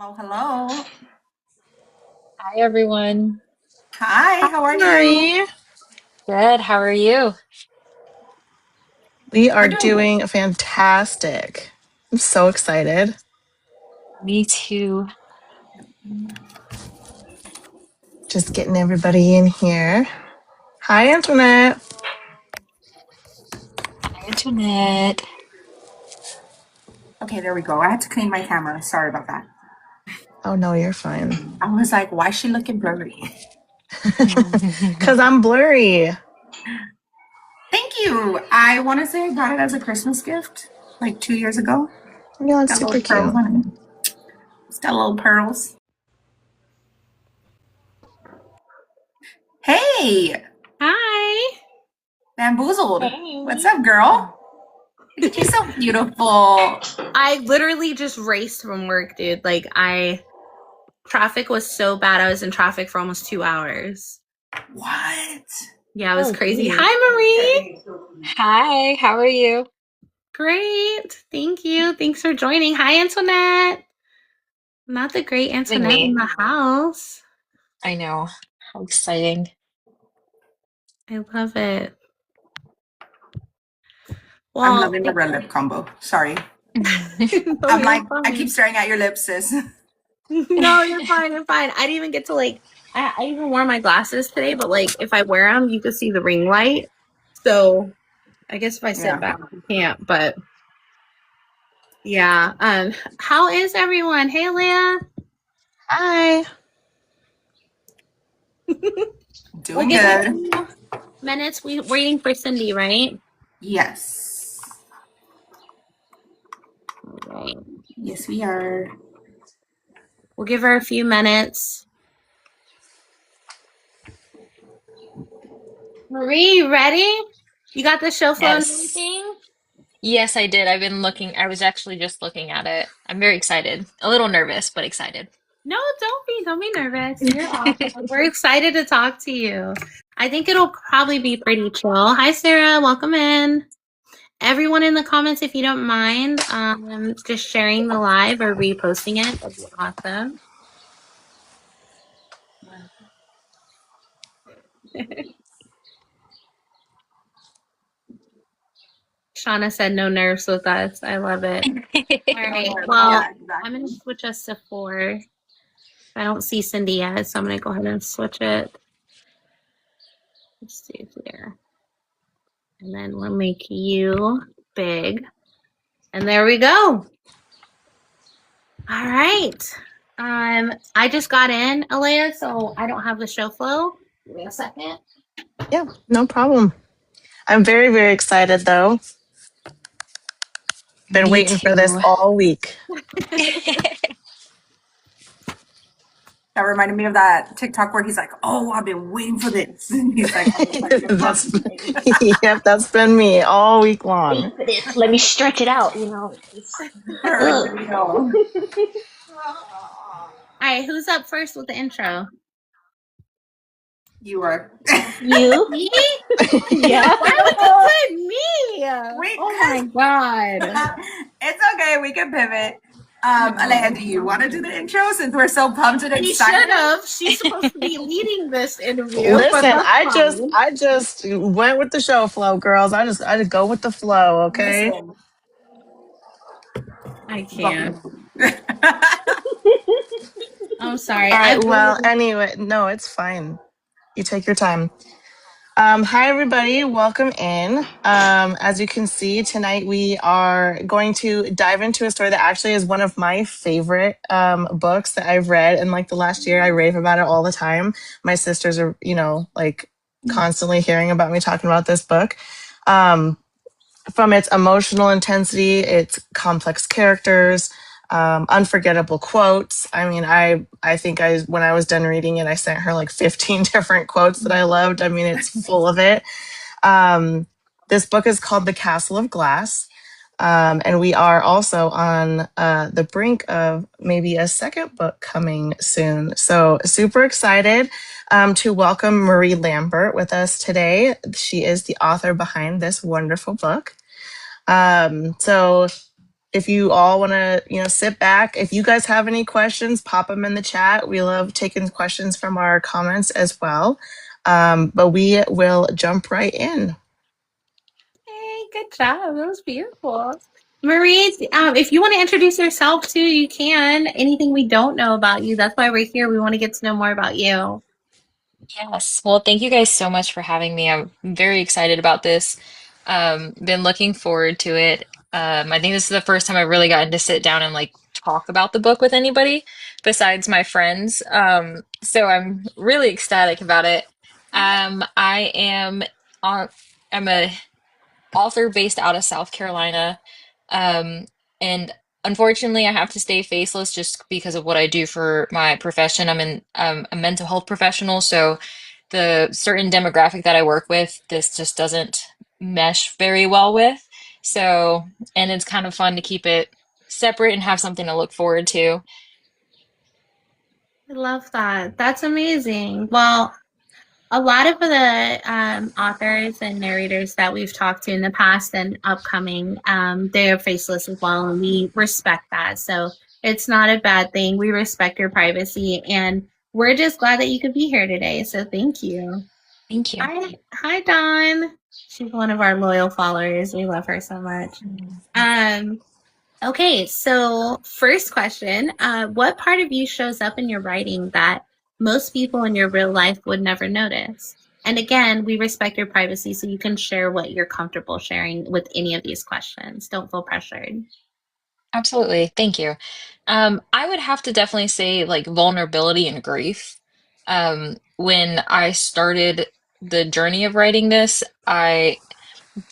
Hello, hello. Hi, everyone. Hi, Hi, how are you? Marie. Good. How are you? We We're are doing good. doing fantastic. I'm so excited. Me too. Just getting everybody in here. Hi, Antoinette. Hi, Internet. Okay, there we go. I had to clean my camera. Sorry about that. Oh, no, you're fine. I was like, why is she looking blurry? Because I'm blurry. Thank you. I want to say I got it as a Christmas gift like 2 years ago. Yeah, that's Got super little pearls cute. on it. It's got little pearls. Hey, Hi. bamboozled. What's Hey. up, girl? Look at you, so beautiful. I literally just raced from work, dude. Traffic was so bad. I was in traffic for almost 2 hours. What? Yeah, it was Oh, crazy. geez. Hi, Marie. Hi, how are you? Great. Thank you. Thanks for joining. Hi, Antoinette. Not the great Having Antoinette in me. the house. I know. How exciting. I love it. I'm Well, loving the red lip combo. Sorry. no, I'm you're like, I keep fine. staring at your lips, sis. No, you're fine. You're fine. I didn't even get to I even wore my glasses today, but if I wear them, you can see the ring light. So I guess if I sit Yeah. back, you can't. But yeah. How is everyone? Hey, Leah. Hi. We'll Doing give it a good. few minutes. We're waiting for Cindy, right? Yes. All right. Yes, we are. We'll give her a few minutes. Marie, you ready? You got the show flow and Yes. everything? Yes, I did. I've been looking. I was actually just looking at it. I'm very excited. A little nervous, but excited. No, don't be nervous. You're awesome. We're excited to talk to you. I think it'll probably be pretty chill. Hi, Sarah. Welcome in. Everyone in the comments, if you don't mind, just sharing the live or reposting it. That'd be awesome. Shauna said no nerves with us. I love it. All No right. nerves. Well, Yeah, I'm going to exactly. switch us to four. I don't see Cindy yet, so I'm going to go ahead and switch it. Let's see here. And then we'll make you big. And there we go. All right. I just got in, Alea, so I don't have the show flow. Give me a second. Yeah, no problem. I'm very, very excited, though. Been Me waiting for this too. all week. That reminded me of that TikTok where he's like, "Oh, I've been waiting for this." And he's like, "I'm just like the That's, puppy." yep, that's been me all week long. Wait for this. Let me stretch it out, you know. For Ugh. real. All right, who's up first with the intro? You are. You? Me? Yeah. Why would you put me? Wait, Oh my god. it's okay. We can pivot. Alea, No. do you want to do the intro since we're so pumped and She should excited? have. She's supposed to be leading this interview, but Listen, that's I just fine. I just went with the show flow, girls. I just go with the flow, okay? Listen, I buckle. can't. I'm sorry. All right, I've well, literally anyway, no, it's fine. You take your time. Hi, everybody. Welcome in. As you can see, tonight we are going to dive into a story that actually is one of my favorite books that I've read in like the last year. I rave about it all the time. My sisters are, like constantly hearing about me talking about this book. Um, from its emotional intensity, its complex characters, unforgettable quotes. I mean, I think when I was done reading it, I sent her like 15 different quotes that I loved. I mean, it's full of it. Um, this book is called The Castle of Glass. And we are also on the brink of maybe a second book coming soon. So, super excited to welcome Marie Lambert with us today. She is the author behind this wonderful book. So if you all want to, sit back, if you guys have any questions, pop them in the chat. We love taking questions from our comments as well. But we will jump right in. Hey, good job. That was beautiful. Marie, if you want to introduce yourself too, you can. Anything we don't know about you, that's why we're here. We want to get to know more about you. Yes. Well, thank you guys so much for having me. I'm very excited about this. Been looking forward to it. I think this is the first time I've really gotten to sit down and like talk about the book with anybody besides my friends. So I'm really ecstatic about it. I am on, I'm a author based out of South Carolina. And unfortunately, I have to stay faceless just because of what I do for my profession. I'm a mental health professional, so the certain demographic that I work with, this just doesn't mesh very well with. So, and it's kind of fun to keep it separate and have something to look forward to. I love that. That's amazing. Well, a lot of the authors and narrators that we've talked to in the past and upcoming, they're faceless as well, and we respect that. So it's not a bad thing. We respect your privacy, and we're just glad that you could be here today. So thank you. Thank you. Hi, Dawn. She's one of our loyal followers. We love her so much. Um, Okay, so first question, what part of you shows up in your writing that most people in your real life would never notice? And again, we respect your privacy, so you can share what you're comfortable sharing with any of these questions. Don't feel pressured. Absolutely. Thank you. I would have to definitely say like vulnerability and grief. When I started the journey of writing this, I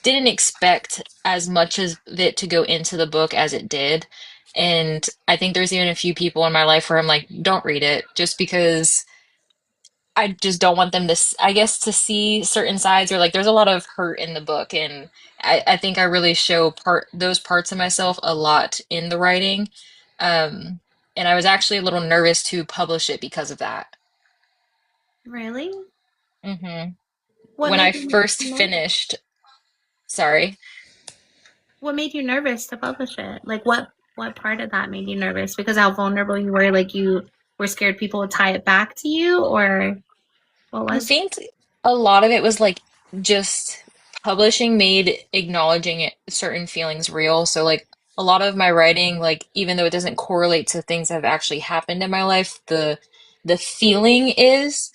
didn't expect as much of it to go into the book as it did. And I think there's even a few people in my life where I'm like, don't read it just because I just don't want them to, I guess, to see certain sides or like there's a lot of hurt in the book. And I think I really show those parts of myself a lot in the writing. Um, and I was actually a little nervous to publish it because of that. Really? hmm What When I made you first nervous? finished, sorry. What made you nervous to publish it? Like what part of that made you nervous? Because how vulnerable you were, like you were scared people would tie it back to you, or what I was? think a lot of it was like just publishing made acknowledging certain feelings real. So like a lot of my writing, like even though it doesn't correlate to things that have actually happened in my life, the feeling is.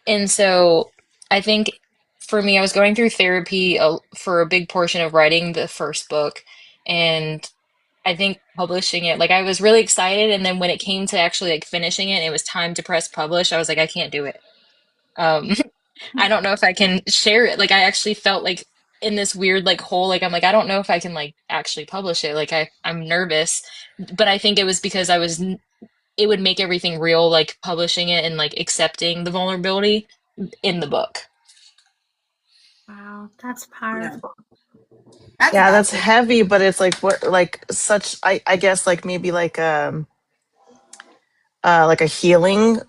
And so I think for me, I was going through therapy for a big portion of writing the first book, and I think publishing it, like I was really excited, and then when it came to actually like finishing it, and it was time to press publish, I was like, I can't do it. Um, I don't know if I can share it. Like I actually felt like in this weird like hole. Like I'm like I don't know if I can like actually publish it. Like I'm nervous, but I think it was because it would make everything real, like publishing it and like accepting the vulnerability in the book. Wow, that's Yeah, powerful. that's Yeah, that's valid. heavy, but it's like what, like such. I guess like maybe like a healing,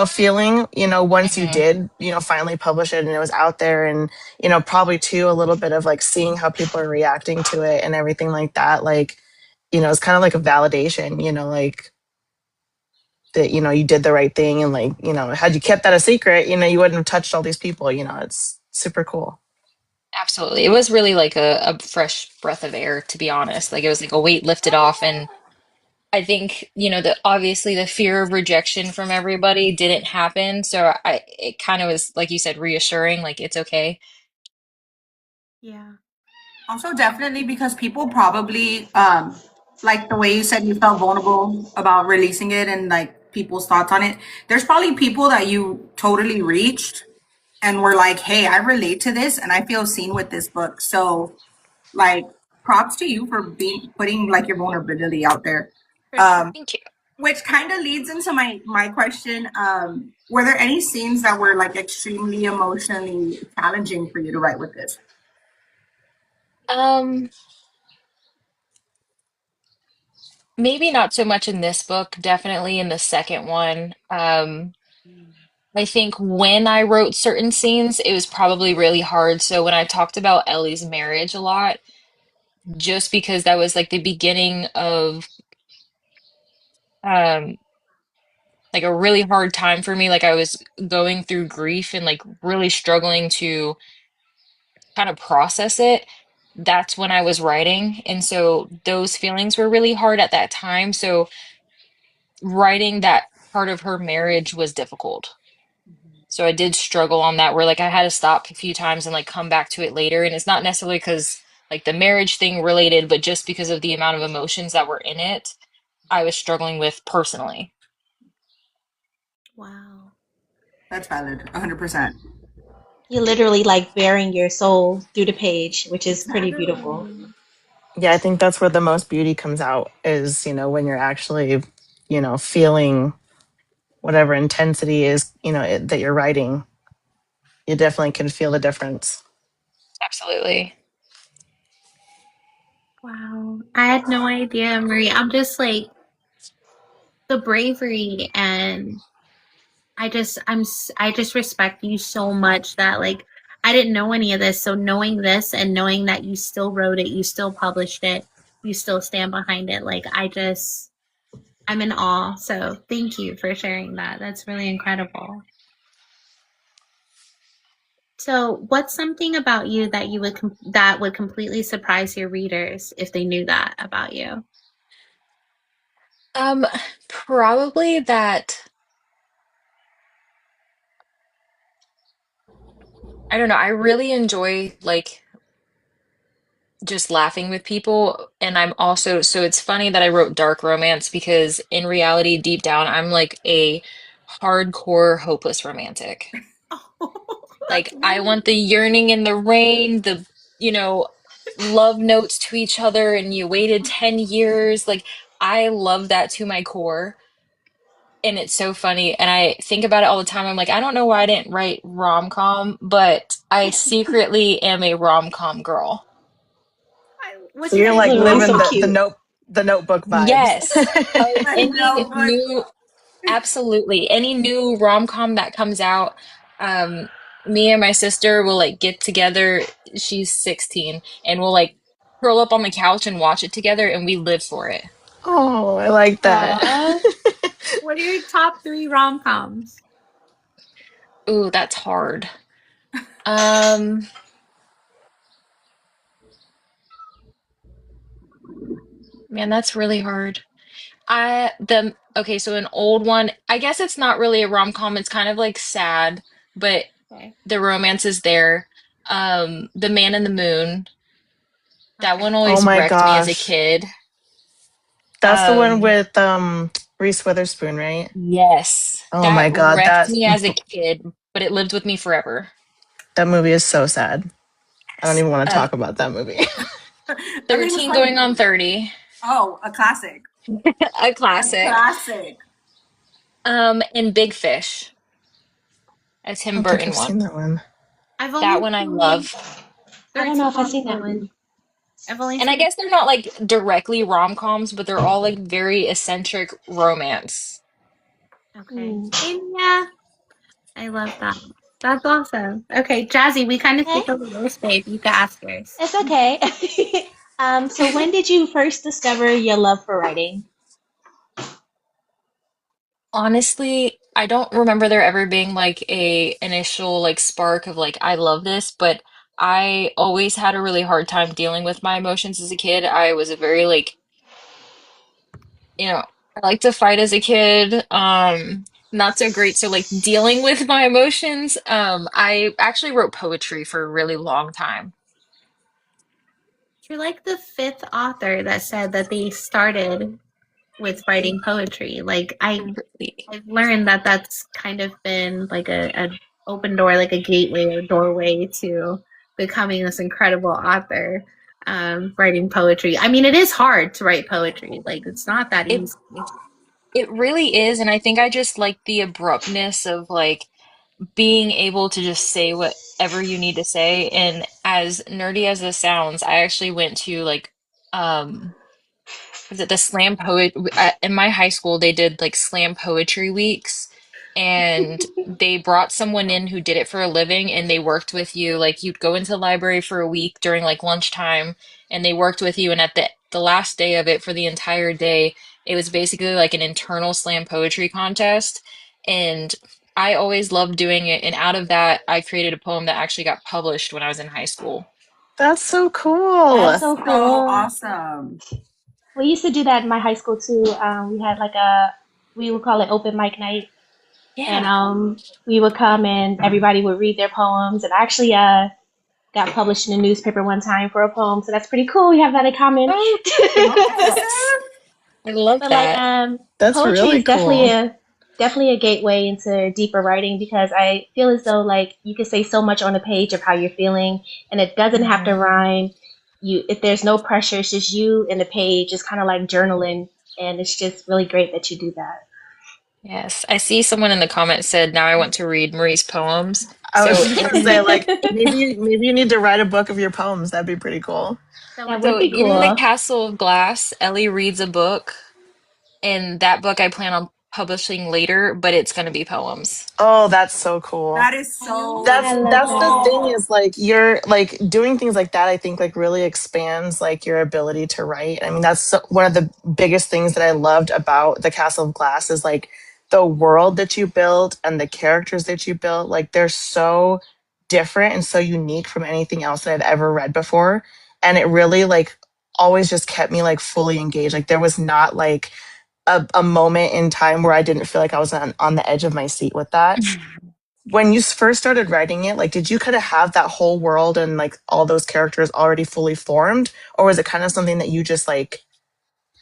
feeling. Once you hmm did, finally publish it and it was out there, and probably too a little bit of like seeing how people are reacting to it and everything like that. Like, it's kind of like a validation. Like that. You did the right thing, and like had you kept that a secret, you wouldn't have touched all these people. It's super cool. Absolutely. It was really like a fresh breath of air, to be honest. Like it was like a weight lifted off. And I think, that obviously the fear of rejection from everybody didn't happen. So it kind of was, like you said, reassuring, like it's okay. Yeah. Also, definitely because people probably like the way you said you felt vulnerable about releasing it and like people's thoughts on it. There's probably people that you totally reached and were like, "Hey, I relate to this and I feel seen with this book." So, like, props to you for being putting like your vulnerability out there. For sure. Um, Thank you. which kind of leads into my question. Were there any scenes that were like extremely emotionally challenging for you to write with this? Um, Maybe not so much in this book, definitely in the second one. I think when I wrote certain scenes, it was probably really hard. So when I talked about Ellie's marriage a lot, just because that was like the beginning of um like a really hard time for me. Like I was going through grief and like really struggling to kind of process it. That's when I was writing. And so those feelings were really hard at that time. So writing that part of her marriage was difficult. So I did struggle on that where like I had to stop a few times and like come back to it later. And it's not necessarily because like the marriage thing related, but just because of the amount of emotions that were in it, I was struggling with personally. Wow. That's valid. 100%. You're literally like bearing your soul through the page, which is pretty beautiful. Exactly. Yeah, I think that's where the most beauty comes out is, when you're actually, feeling whatever intensity is, that you're writing. You definitely can feel the difference. Absolutely. Wow. I had no idea, Marie. I'm just like the bravery and I just respect you so much that like I didn't know any of this. So knowing this and knowing that you still wrote it, you still published it, you still stand behind it, like I'm in awe. So thank you for sharing that. That's really incredible. So what's something about you that that would completely surprise your readers if they knew that about you? Um, Probably that I don't know, I really enjoy like just laughing with people. And I'm also, so it's funny that I wrote dark romance because in reality, deep down, I'm like a hardcore hopeless romantic. Oh, that's Like I want me. the yearning in the rain, the, you know, love notes to each other, and you waited 10 years. Like I love that to my core. And it's so funny. And I think about it all the time. I'm like, I don't know why I didn't write rom-com, but I secretly am a rom-com girl. What's So your you're Those like favorite are really living so rom-com? the cute. notebook vibes. Yes. I Any know, but new, absolutely. Any new rom-com that comes out, um, me and my sister will like get together. She's 16, and we'll like curl up on the couch and watch it together, and we live for it. Oh, I like that. Aw. What are your top three rom-coms? Ooh, that's hard. Um, Man, that's really hard. Okay, so an old one. I guess it's not really a rom-com. It's kind of like sad, but Okay. the romance is there. The Man in the Moon. That one Okay. Oh always my wrecked me as a gosh. kid. That's the one Um, with Reese Witherspoon, right? yes, Oh that my god, wrecked me as a kid, but it lived with me forever. that movie is so sad. I don't Yes. even want to talk about that movie. I mean, it's 13 like, going on 30. oh, a classic. A A classic. classic. And Big Fish, a I Tim don't think Burton I've seen one. that one. I've That only one I seen love. I don't know 13 if I've Going seen that 30. one. I've only And I seen guess they're not like directly rom-coms, but they're all like very eccentric romance. Okay. Hmm. Yeah, I love that. That's awesome. Okay, Jazzy, we kind of Okay, skipped over yours, babe. You can ask yours. it's okay. So when did you first discover your love for writing? Honestly, I don't remember there ever being like a initial like spark of like I love this, but I always had a really hard time dealing with my emotions as a kid. I was a very like, I like to fight as a kid. Not so great. So like dealing with my emotions, I actually wrote poetry for a really long time. You're like the fifth author that said that they started with writing poetry. Like Really. I've learned that that's kind of been like a open door, like a gateway or doorway to becoming this incredible author, writing poetry. I mean, it is hard to write poetry. Like it's not that It easy. it really is, and I think I just like the abruptness of like being able to just say whatever you need to say. And as nerdy as this sounds, I actually went to like um was it the slam poet in my high school they did like slam poetry weeks. and they brought someone in who did it for a living, and they worked with you. Like you'd go into the library for a week during like lunchtime, and they worked with you, and at the last day of it, for the entire day, it was basically like an internal slam poetry contest. And I always loved doing it, and out of that I created a poem that actually got published when I was in high school. That's so That's cool. so So cool. awesome. We used to do that in my high school too. We had like a, we would call it open mic night, and Yeah. we would come and everybody would read their poems. And I actually got published in the newspaper one time for a poem, so that's pretty cool. We have that in common. Oh, Awesome. I love But like that. That's poetry really is definitely cool. a gateway into deeper writing because I feel as though like you can say so much on a page of how you're feeling and it doesn't have to Mhm. rhyme. You if there's no pressure, it's just you and the page. It's kind of like journaling, and it's just really great that you do that. Yes, I see someone in the comments said now I want to read Marie's poems. I was So just gonna say, in like, maybe you need to write a book of your poems. That'd be pretty cool. That That would be would so be cool. in the cool. Castle of Glass, Ellie reads a book, and that book I plan on publishing later, but it's going to be poems. Oh, that's so cool. That is Oh, so I love That's the that. thing cool. is like you're like doing things like that. I think like really expands like your ability to write. I mean, that's one of the biggest things that I loved about the Castle of Glass is like the world that you built and the characters that you built. Like they're so different and so unique from anything else that I've ever read before, and it really like always just kept me like fully engaged. Like there was not like a moment in time where I didn't feel like I was on the edge of my seat with that. When you first started writing it, like, did you kind of have that whole world and like all those characters already fully formed, or was it kind of something that you just like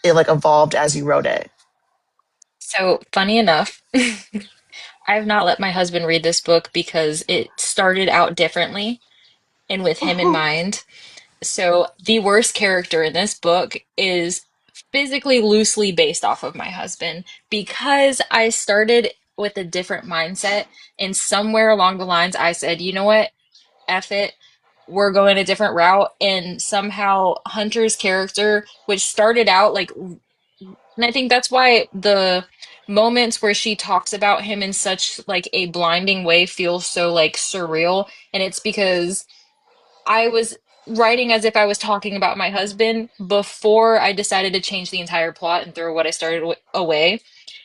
it like evolved as you wrote it? So funny enough, I have not let my husband read this book because it started out differently and with him in mind. So the worst character in this book is physically loosely based off of my husband because I started with a different mindset, and somewhere along the lines I said, you know what? F it. We're going a different route. And somehow Hunter's character, which started out like, and I think that's why the moments where she talks about him in such like a blinding way feel so like surreal. And it's because I was writing as if I was talking about my husband before I decided to change the entire plot and throw what I started away.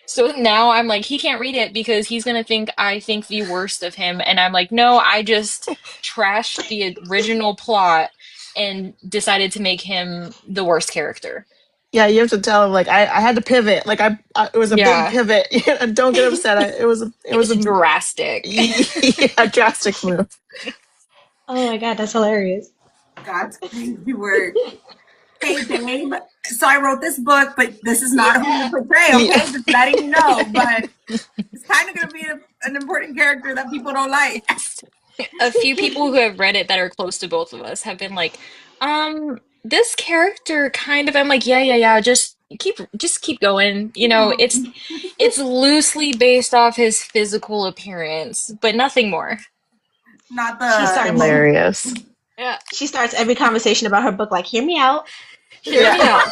So now I'm like, he can't read it because he's gonna think I think the worst of him. And I'm like, no, I just trashed the original plot and decided to make him the worst character. Yeah, you have to tell him like I had to pivot. Like it was a big Yeah, pivot. Don't get upset. It it was was a drastic. yeah, drastic move. Oh my god, that's hilarious. That's crazy work. Hey, babe. So I wrote this book, but this is not who you portray, Yeah. okay? Just letting you know. But it's kind of going to be an important character that people don't like. A few people who have read it that are close to both of us have been like, this character kind of, I'm like, yeah, yeah, yeah, just keep going. You know, it's loosely based off his physical appearance, but nothing more. Not she the starts emotion. Hilarious. Yeah. she starts every conversation about her book like, hear me out. Hear me out.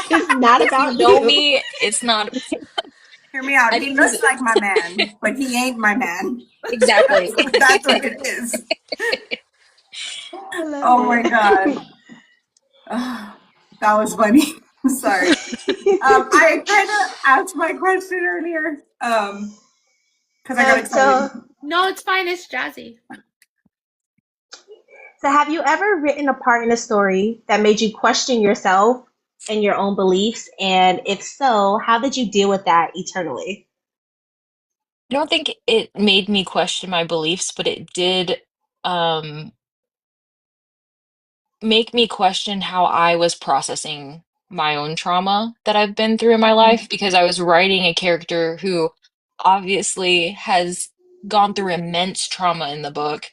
It's not If you about know you. me, it's not, Hear me out. I He think he's looks like my man, but he ain't my man. exactly. That's what it is. I love Oh my God. it. Oh, that was funny. Sorry. I kind of asked my question earlier because I got excited. So No, it's fine. It's jazzy. So, have you ever written a part in a story that made you question yourself and your own beliefs? And if so, how did you deal with that eternally? I don't think it made me question my beliefs, but it did um make me question how I was processing my own trauma that I've been through in my life because I was writing a character who obviously has gone through immense trauma in the book.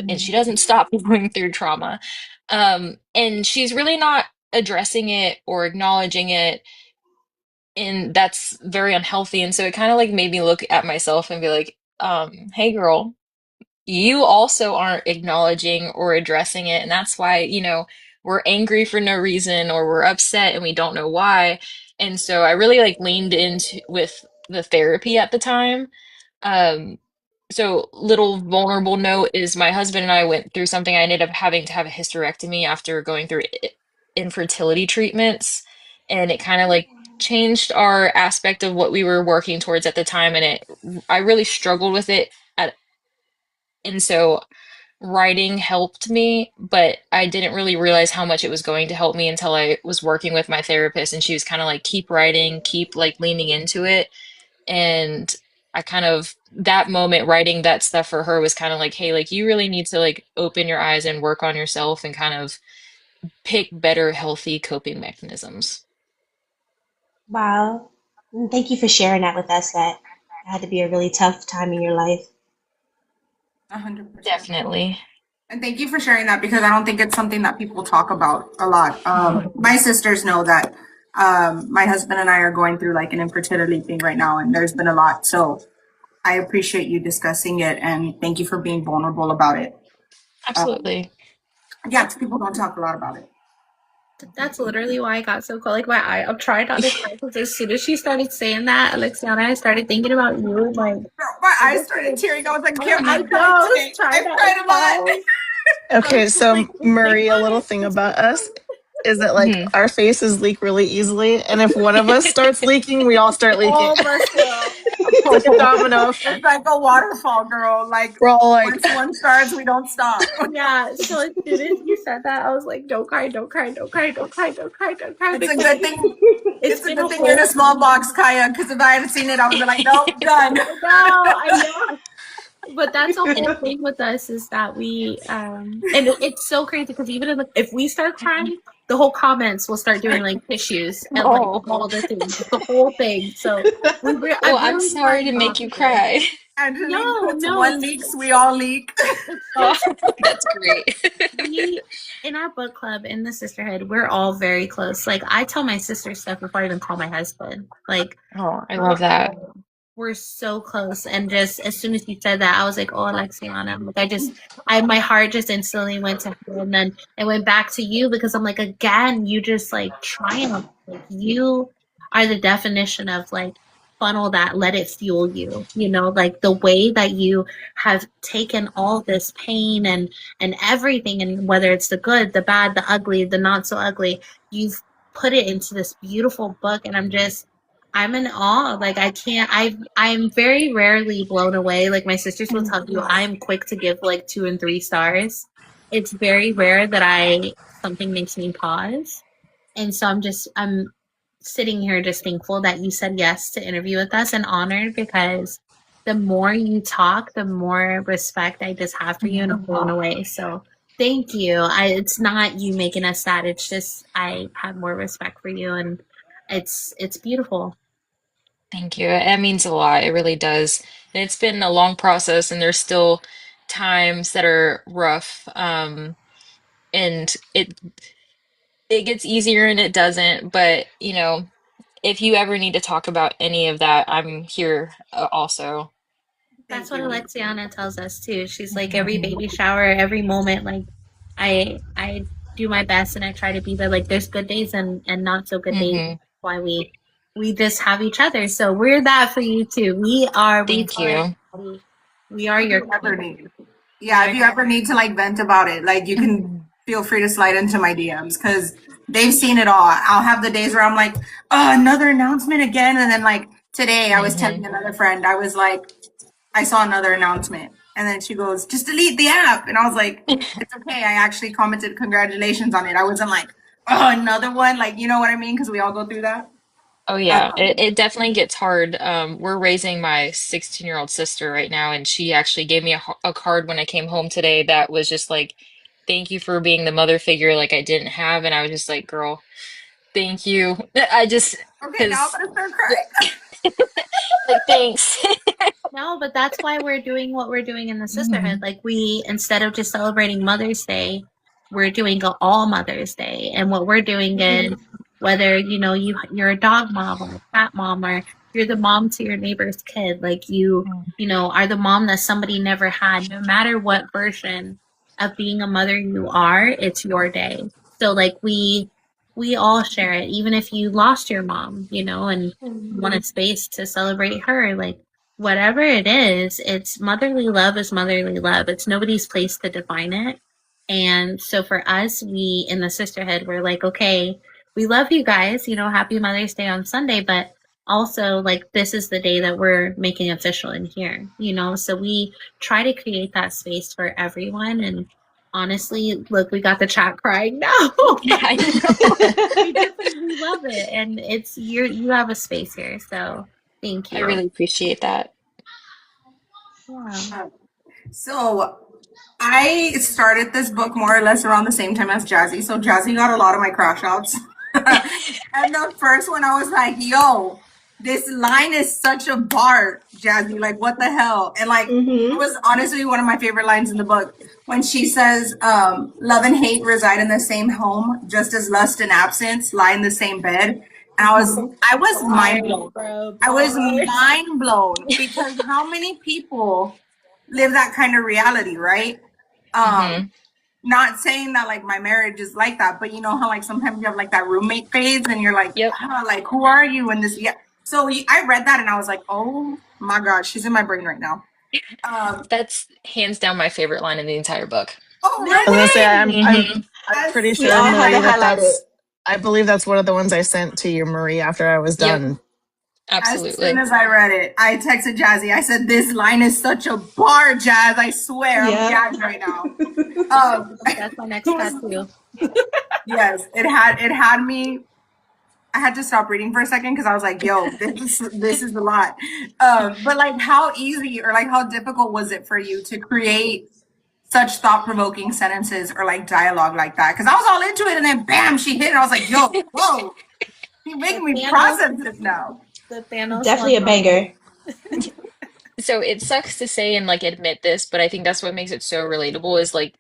And she doesn't stop going through trauma. And she's really not addressing it or acknowledging it. And that's very unhealthy. And so it kind of like made me look at myself and be like, hey girl, you also aren't acknowledging or addressing it. And that's why, we're angry for no reason or we're upset and we don't know why. And so I really like leaned into with the therapy at the time. Um, so little vulnerable note is my husband and I went through something. I ended up having to have a hysterectomy after going through infertility treatments, and it kind of like changed our aspect of what we were working towards at the time, and I really struggled with it at, and so writing helped me, but I didn't really realize how much it was going to help me until I was working with my therapist, and she was kind of like, keep writing, keep like leaning into it. And I kind of, that moment writing that stuff for her was kind of like, hey, like you really need to like open your eyes and work on yourself and kind of pick better, healthy coping mechanisms. Wow. And thank you for sharing that with us. That had to be a really tough time in your life. 100%. Definitely. And thank you for sharing that because I don't think it's something that people talk about a lot. Mhm. My sisters know that my husband and I are going through like an infertility thing right now, and there's been a lot. So I appreciate you discussing it, and thank you for being vulnerable about it. Um, Absolutely. yeah, people don't talk a lot about it. That's literally why I got so cold. Like my eye, I'm trying not to cry because as soon as she started saying that, Alexiana, I started thinking about you. Like Girl, my I eyes just started like, tearing. I was like, I "Kim, I I'm know crying I was today. trying I'm not crying to a lot." cry. I was Okay, just so like, big Marie, a little one. thing about us is that like Mhm. our faces leak really easily, and if one of us starts leaking, we all start leaking. All of us will. It's like a domino It's effect. like a waterfall, girl. Like We're all like, once one starts, we don't stop. Yeah. So as soon as you said that, I was like, don't cry, don't cry, don't cry, don't cry, don't cry, don't cry, It's a because good thing. it's It's a been a good thing you're in a whole. small box, Kaya. Because if I had seen it, I would be like, "Nope, done." I know. But that's the And whole thing with us is that we and it's so crazy because even if we start crying, the whole comments will start doing like tissues and like oh, all the things, the whole thing. So I well, I'm really sorry try to make not you to. cry. Angelique No, puts no, one leaks, we all leak. it's Oh, just that's great. we in our book club in the sisterhood, we're all very close. Like I tell my sister stuff before I even call my husband. Like Oh, I we're love that. all we're so close. And just as soon as you said that, I was like, oh, Alexiana. Like I my heart just instantly went to her, and then it went back to you because I'm like, again, you just like triumph. Like you are the definition of like funnel that let it fuel you. You know, like the way that you have taken all this pain and everything, and whether it's the good, the bad, the ugly, the not so ugly, you've put it into this beautiful book, and I'm in awe. Like I can't. I'm very rarely blown away. Like my sisters will tell you, I'm quick to give like 2 and 3 stars. It's very rare that I something makes me pause, and so I'm sitting here just thankful that you said yes to interview with us and honored because the more you talk, the more respect I just have for you and I'm blown away. So thank you. It's not you making us sad. It's just I have more respect for you and it's beautiful. Thank you. It means a lot. It really does. And it's been a long process, and there's still times that are rough. And it gets easier and it doesn't. But if you ever need to talk about any of that, I'm here also. That's Thank what you. Alexiana tells us too. She's like every baby shower, every moment, like I do my best and I try to be there. Like there's good days and not so good days. Hmm. That's why we just have each other. So we're that for you too. We Thank tell you. everybody we are If your you ever community. need, We yeah, are if you ever need to like vent about it, like you can feel free to slide into my DMs because they've seen it all. I'll have the days where I'm like, oh, another announcement again. And then like today I was Hmm. telling another friend, I was like, I saw another announcement. And then she goes, just delete the app. And I was like, it's okay. I actually commented congratulations on it. I wasn't like, oh, another one. Like, you know what I mean? Because we all go through that. Oh yeah, it definitely gets hard. We're raising my 16-year-old sister right now, and she actually gave me a card when I came home today that was just like, "Thank you for being the mother figure like I didn't have," and I was just like, "Girl, thank you." I just Okay, now I'm because going to start crying. like thanks. No, but that's why we're doing what we're doing in the sisterhood. Hmm. Like we, instead of just celebrating Mother's Day, we're doing a all Mother's Day. And what we're doing is whether you're a dog mom or a cat mom or you're the mom to your neighbor's kid, like you are the mom that somebody never had. No matter what version of being a mother you are, it's your day. So like we all share it, even if you lost your mom, you know, and want a Mhm. space to celebrate her. Like, whatever it is, it's motherly love is motherly love. It's nobody's place to define it. And so for us, we in the sisterhood, we're like, okay, we love you guys, you know, happy Mother's Day on Sunday, but also like this is the day that we're making official in here, you know? So we try to create that space for everyone. And honestly, look, we got the chat crying now. I We definitely love it. And it's you have a space here. So thank I you. really appreciate that. Yeah. So I started this book more or less around the same time as Jazzy. So Jazzy got a lot of my crash outs. And the first one, I was like, yo, this line is such a bar, Jazzy. Like, what the hell? And like, it Mhm. was honestly one of my favorite lines in the book when she says, love and hate reside in the same home, just as lust and absence lie in the same bed. And I was mind Bars, blown. bro, I was bars. mind blown because how many people live that kind of reality, right? Um, Hmm. Not saying that like my marriage is like that, but you know how like sometimes you have like that roommate phase and you're like, Yep. like who are you in this? Yeah. So I read that and I was like, oh my God, she's in my brain right now. Um, That's hands down my favorite line in the entire book. oh No I was gonna say really? I'm I'm Hmm. I'm That's pretty We sure, all have Marie, it that highlighted. that's I believe that's one of the ones I sent to you, Marie, after I was Yep. done. as soon Absolutely. as I read it, I texted Jazzy. I said, "This line is such a bar, Jazz. I swear, I'm Yep. gagged right now." Um, That's my it next was tattoo. yes, it had me. I had to stop reading for a second because I was like, "Yo, this is a lot." But like, how easy or like how difficult was it for you to create such thought-provoking sentences or like dialogue like that? Because I was all into it, and then bam, she hit it. I was like, "Yo, whoa, you're The making me Thanos, process this now." the Thanos one. Definitely a banger. So it sucks to say and like admit this, but I think that's what makes it so relatable is like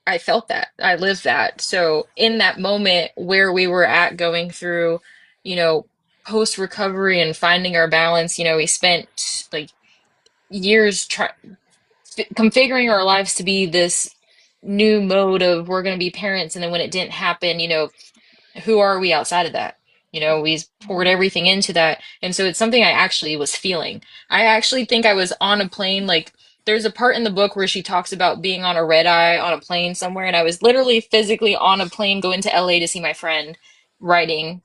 I felt that. I lived that. So in that moment where we were at going through, you know, post recovery and finding our balance, you know, we spent like years configuring our lives to be this new mode of we're going to be parents. And then when it didn't happen, you know, who are we outside of that? You know, we poured everything into that. And so it's something I actually was feeling. I actually think I was on a plane. Like, there's a part in the book where she talks about being on a red eye on a plane somewhere. And I was literally physically on a plane going to LA to see my friend writing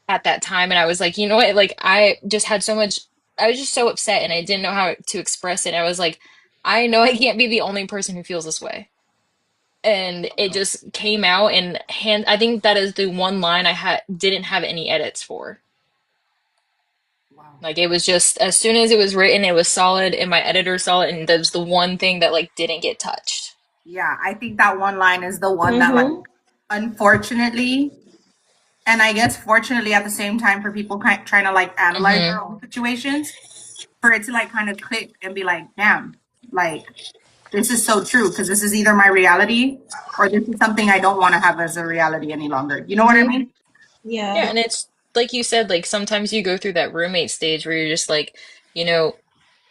at that time. And I was like, you know what? Like, I just had so much, I was just so upset and I didn't know how to express it. I was like, I know I can't be the only person who feels this way, and it just came out and I think that is the one line I had didn't have any edits for. Wow. Like it was just as soon as it was written, it was solid and my editor saw it and that was the one thing that like didn't get touched. Yeah, I think that one line is the one that like Mhm. unfortunately, and I guess fortunately at the same time for people trying to like analyze Hmm. their own situations, for it to like kind of click and be like, damn, like this is so true because this is either my reality or this is something I don't want to have as a reality any longer. You know what I Mhm. mean? Yeah, Yeah. and it's like you said, like sometimes you go through that roommate stage where you're just like, you know,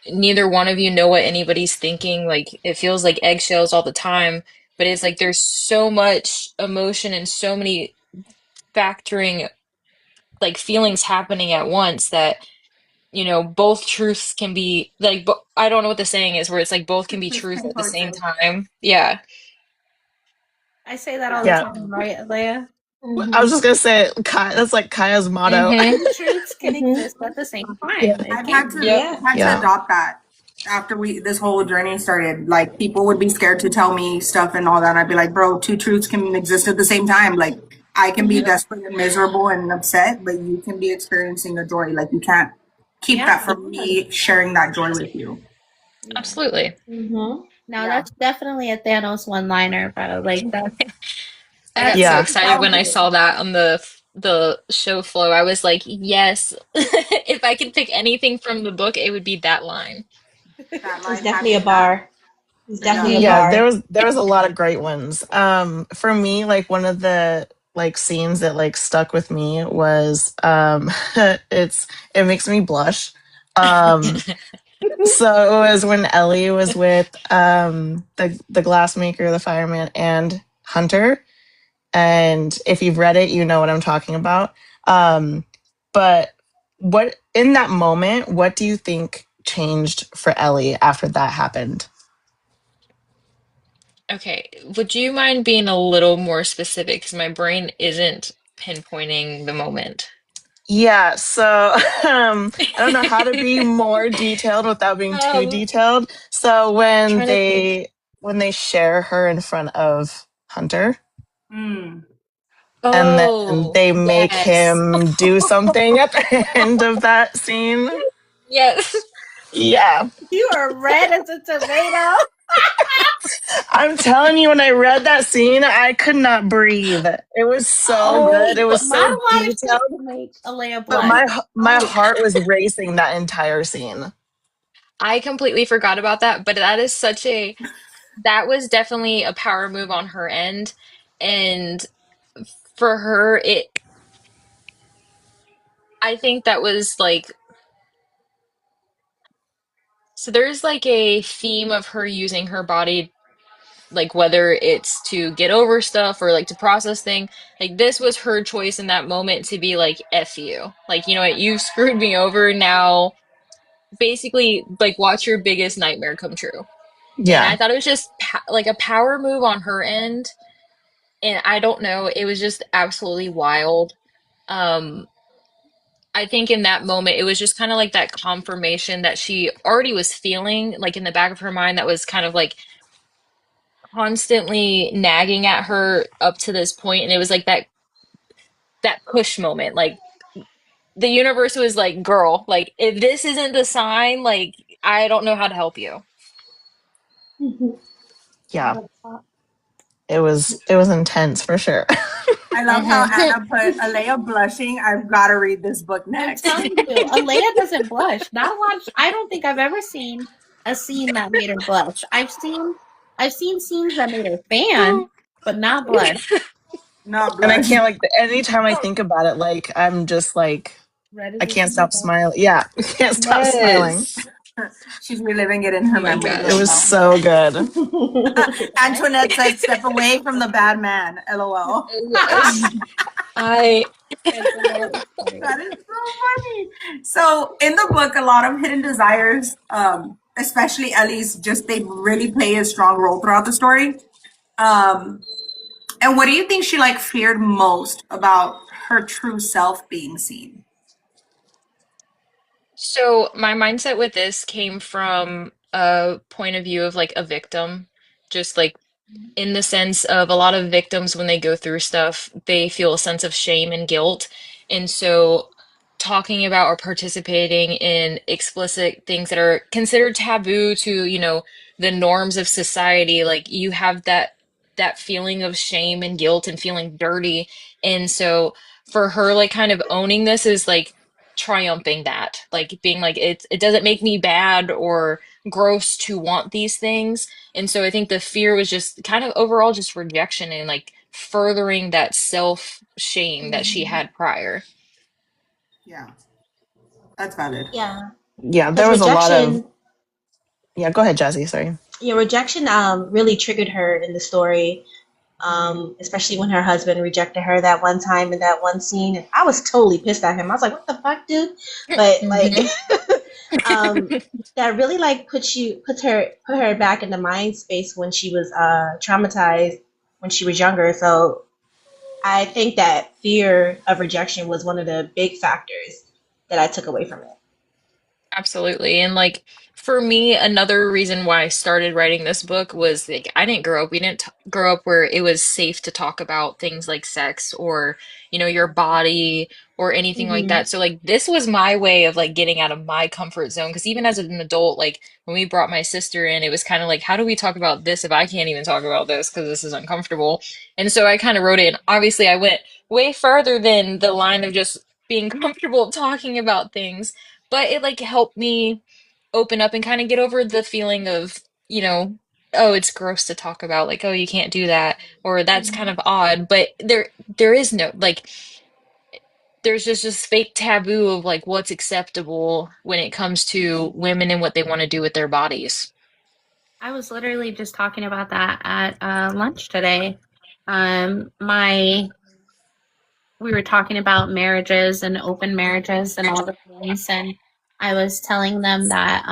neither one of you know what anybody's thinking. Like it feels like eggshells all the time, but it's like there's so much emotion and so many factoring like feelings happening at once that you know both truths can be like I don't know what the saying is where it's like both can be Truth truth can at the same coexist. time. Yeah. I say that all Yeah. the Yeah. time, right, Leia? I was Mhm. just gonna say that's like Kaya's motto. Mm-hmm. Two truths can Mhm. exist at the same Yeah. time. It I've had can. to Yep. Yeah. I've had to Yeah. adopt that after we this whole journey started. Like people would be scared to tell me stuff and all that. And I'd be like, bro, two truths can exist at the same time. Like I can be Mhm. Yep. desperate and miserable and upset, but you can be experiencing a joy. Like you can't keep that Yeah. from me sharing that joy with you. Yeah. Absolutely. Mhm. Now Yeah. that's definitely a Thanos one-liner, bro. Like I got that's so Yeah. excited That when I was saw that on the show flow. I was like, yes. If I could pick anything from the book, it would be that line. that It's line had definitely a me gagged bar. It's straight definitely up. a Yeah, Hmm. there bar. was a lot of great ones. For me, like one of the like scenes that like stuck with me was it makes me blush. Um so it was when Ellie was with the glassmaker, the fireman, and Hunter, And if you've read it, you know what I'm talking about. But what in that moment, what do you think changed for Ellie after that happened? Okay, would you mind being a little more specific? Because my brain isn't pinpointing the moment. Yeah, so I don't know how to be more detailed without being too Um, detailed. So Trying to think. when they share her in front of Hunter, Mm. and then Oh, they make yes. him do something at the end of that scene. Yes. Yeah, You are red as a tomato. I'm telling you, when I read that scene, I could not breathe. It was so good. Okay, It was not so a lot of shit detailed, to make Alea but blush. my heart was racing that entire scene. I completely forgot about that, but that is such a that was definitely a power move on her end. And for her, it I think that was like so there's like a theme of her using her body, like whether it's to get over stuff or like to process thing. Like this was her choice in that moment to be like F you. Like, you know what, you've screwed me over now. Basically, like watch your biggest nightmare come true. And I Yeah, thought it was just like a power move on her end. And I don't know, it was just absolutely wild. Um, I think in that moment, it was just kind of like that confirmation that she already was feeling, like in the back of her mind, that was kind of like constantly nagging at her up to this point. And it was like that push moment. Like the universe was like, girl, like if this isn't the sign, like I don't know how to help you. yeah. It was intense for sure. I love how Hmm. Anna put Alea blushing. I've got to read this book I'm next. telling you, Alea doesn't blush. Not a lot. I don't think I've ever seen a scene that made her blush. I've seen scenes that made her fan, but not blush. Not And I blush. can't like anytime I think about it, like I'm just like Red I as a can't stop tomato. smiling. Yeah, I can't stop smiling. Yes. She's reliving it in Oh her my memory It right was gosh. now. so good. Antoinette said, "Step away from the bad man." LOL. Yes. I It's funny. That is so funny. So in the book, a lot of hidden desires, especially Ellie's, just they really play a strong role throughout the story. Um, and what do you think she like feared most about her true self being seen? So my mindset with this came from a point of view of like a victim, just like in the sense of a lot of victims when they go through stuff, they feel a sense of shame and guilt. And so talking about or participating in explicit things that are considered taboo to, the norms of society, like you have that feeling of shame and guilt and feeling dirty. And so for her, like kind of owning this is like triumphing that, like being like it doesn't make me bad or gross to want these things. And so I think the fear was just kind of overall just rejection and like furthering that self shame that she Mhm. had prior. Yeah, that's valid. Yeah, Yeah, there because was a lot of rejection, yeah. Go ahead, Jazzy. Sorry. yeah, rejection really triggered her in the story. Mhm. Especially when her husband rejected her that one time in that one scene. And I was totally pissed at him. I was like, "What the fuck, dude?" But like, Hmm. um, that really like put her back in the mind space when she was traumatized when she was younger. So I think that fear of rejection was one of the big factors that I took away from it. Absolutely. And like for me, another reason why I started writing this book was like I didn't grow up. We didn't grow up where it was safe to talk about things like sex or, your body or anything like Hmm. that. So like this was my way of like getting out of my comfort zone. Because even as an adult, like when we brought my sister in, it was kind of like, how do we talk about this if I can't even talk about this because this is uncomfortable? And so I kind of wrote it. And obviously, I went way further than the line of just being comfortable talking about things, but it like helped me open up and kind of get over the feeling of, oh, it's gross to talk about, like, oh, you can't do that, or that's kind of odd. But there is no like there's just this fake taboo of like what's acceptable when it comes to women and what they want to do with their bodies. I was literally just talking about that at lunch today. My we were talking about marriages and open marriages and all the things, and I was telling them that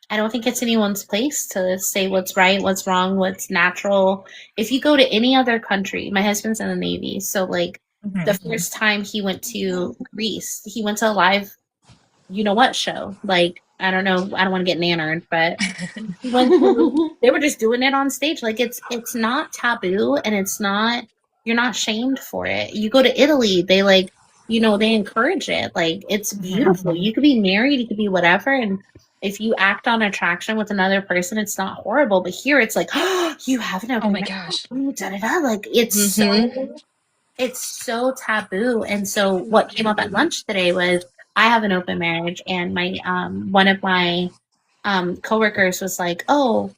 I don't think it's anyone's place to say what's right, what's wrong, what's natural. If you go to any other country, my husband's in the Navy, so like the first time he went to Greece, he went to a live, you know what show? Like I don't know, I don't want to get nannered, but he went to, they were just doing it on stage. Like it's not taboo, and it's not, you're not shamed for it. You go to Italy, they like, you know, they encourage it. Like it's beautiful. You could be married, you could be whatever, and if you act on attraction with another person, it's not horrible. But here it's like, oh, you have an Oh open my marriage. gosh. Da, da, da. Like it's so taboo. And so what came up at lunch today was I have an open marriage, and my one of my coworkers was like, "Oh,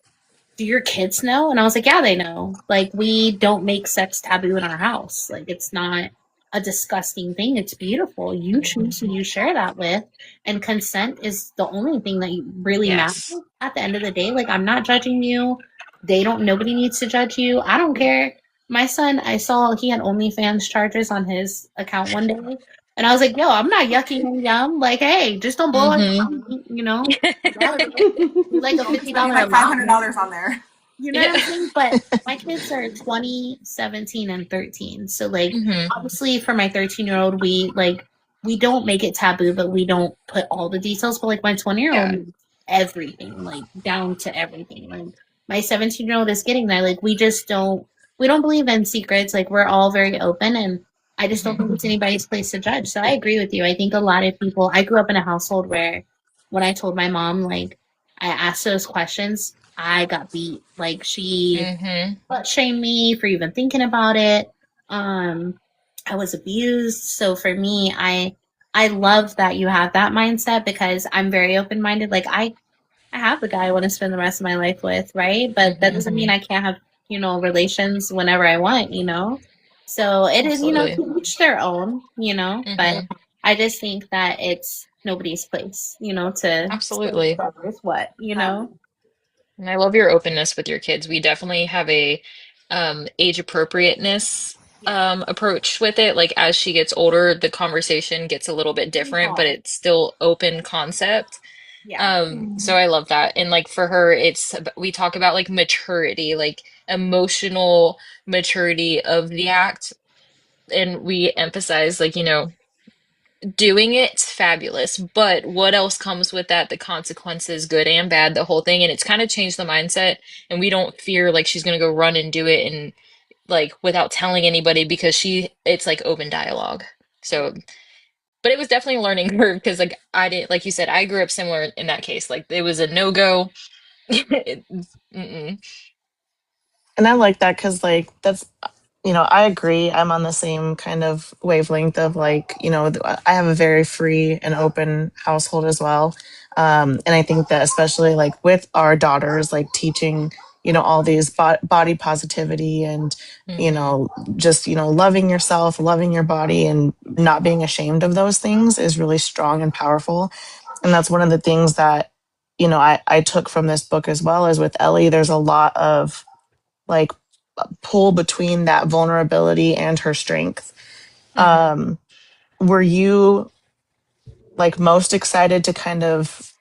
do your kids know?" And I was like, "Yeah, they know. Like we don't make sex taboo in our house. Like it's not a disgusting thing. It's beautiful. You choose who you share that with, and consent is the only thing that really matters Yes. at the end of the day. Like I'm not judging you. They don't. Nobody needs to judge you. I don't care. My son, I saw he had OnlyFans charges on his account one day, and I was like, "Yo, I'm not yucking him yum. Like, hey, just don't blow up, you know." Like a Don't fifty spend dollar like five hundred allowance. dollars on there. You know what I'm saying? But my kids are 20, 17, and 13. So like obviously for my 13-year-old, we don't make it taboo, but we don't put all the details. But like my 20-year-old Yeah. knows everything, like down to everything. Like my 17-year-old is getting there. Like we don't believe in secrets. Like we're all very open, and I just don't think it's anybody's place to judge. So I agree with you. I think a lot of people, I grew up in a household where when I told my mom, like I asked those questions, I got beat. Like she butt shamed me for even thinking about it. Um, I was abused. So for me, I love that you have that mindset because I'm very open minded. Like I have the guy I want to spend the rest of my life with, right? But that doesn't mean I can't have, relations whenever I want, you know? So it is, Absolutely. to each their own, but I just think that it's nobody's place, to Absolutely. with what, you know? And I love your openness with your kids. We definitely have a age appropriateness Yeah. approach with it. Like as she gets older, the conversation gets a little bit different, but it's still open concept. Yeah. So I love that. And like for her, we talk about like maturity, like emotional maturity of the act. And we emphasize like, doing it's fabulous, but what else comes with that? The consequences, good and bad, the whole thing. And it's kind of changed the mindset. And we don't fear like she's gonna go run and do it and like without telling anybody because it's like open dialogue. So, but it was definitely a learning curve because like I didn't, like you said, I grew up similar in that case. Like it was a no-go. Mm-mm. And I like that because, like, that's, I agree. I'm on the same kind of wavelength of, like, I have a very free and open household as well. And I think that, especially like with our daughters, like teaching, all these body positivity and, just, loving yourself, loving your body, and not being ashamed of those things is really strong and powerful. And that's one of the things that, I took from this book as well. As with Ellie, there's a lot of like pull between that vulnerability and her strength. Were you like most excited to kind of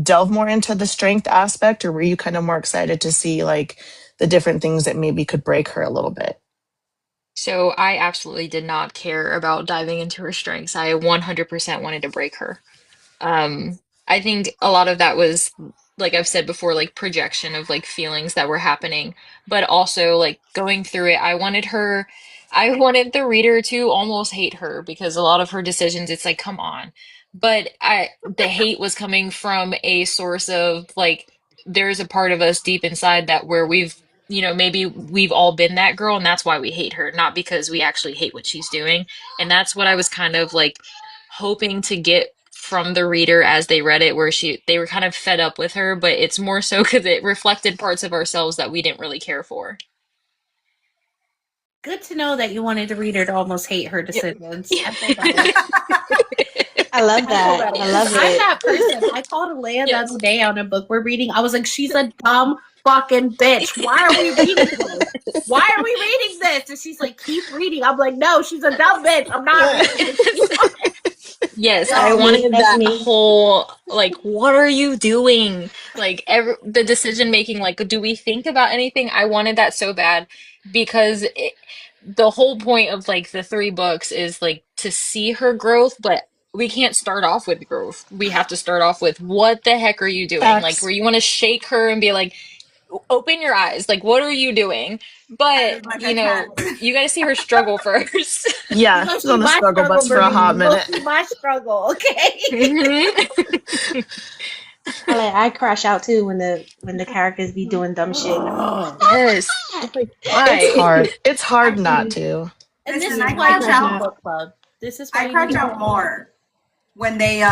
delve more into the strength aspect, or were you kind of more excited to see like the different things that maybe could break her a little bit? So I absolutely did not care about diving into her strengths. I 100% wanted to break her. Um, I think a lot of that was, like I've said before, like projection of like feelings that were happening, but also like going through it, I wanted the reader to almost hate her because a lot of her decisions, it's like, come on. But the hate was coming from a source of like, there's a part of us deep inside that where maybe we've all been that girl and that's why we hate her, not because we actually hate what she's doing. And that's what I was kind of like hoping to get from the reader as they read it, where they were kind of fed up with her, but it's more so because it reflected parts of ourselves that we didn't really care for. Good to know that you wanted the reader to almost hate her Yep. decisions. I feel better. I love that. I love I'm it. that person. I called Alea the other day on a book we're reading. I was like, she's a dumb fucking bitch. Why are we reading this? Why are we reading this? And she's like, keep reading. I'm like, no, she's a dumb bitch. I'm not reading this. Yes, I That's me. wanted That's that me. whole, like, what are you doing? Like, the decision making, like, do we think about anything? I wanted that so bad because the whole point of, like, the three books is, like, to see her growth, but we can't start off with growth. We have to start off with, what the heck are you doing? Like, where Facts. you want to shake her and be like, open your eyes. Like, what are you doing? I But, was like, I can't. you got to see her struggle first. You Yeah, go she's see on the my struggle struggle, bus for a Marie. hot You go minute. see my struggle, okay? Mhm. I crash out too when the characters be doing dumb shit. I'm like, Oh, Yes. Like, it's why? hard. It's hard not actually, to. And this Listen, is I why yeah, you crash crash need a out. out. book club. This is why I you need crash a out book club. more when they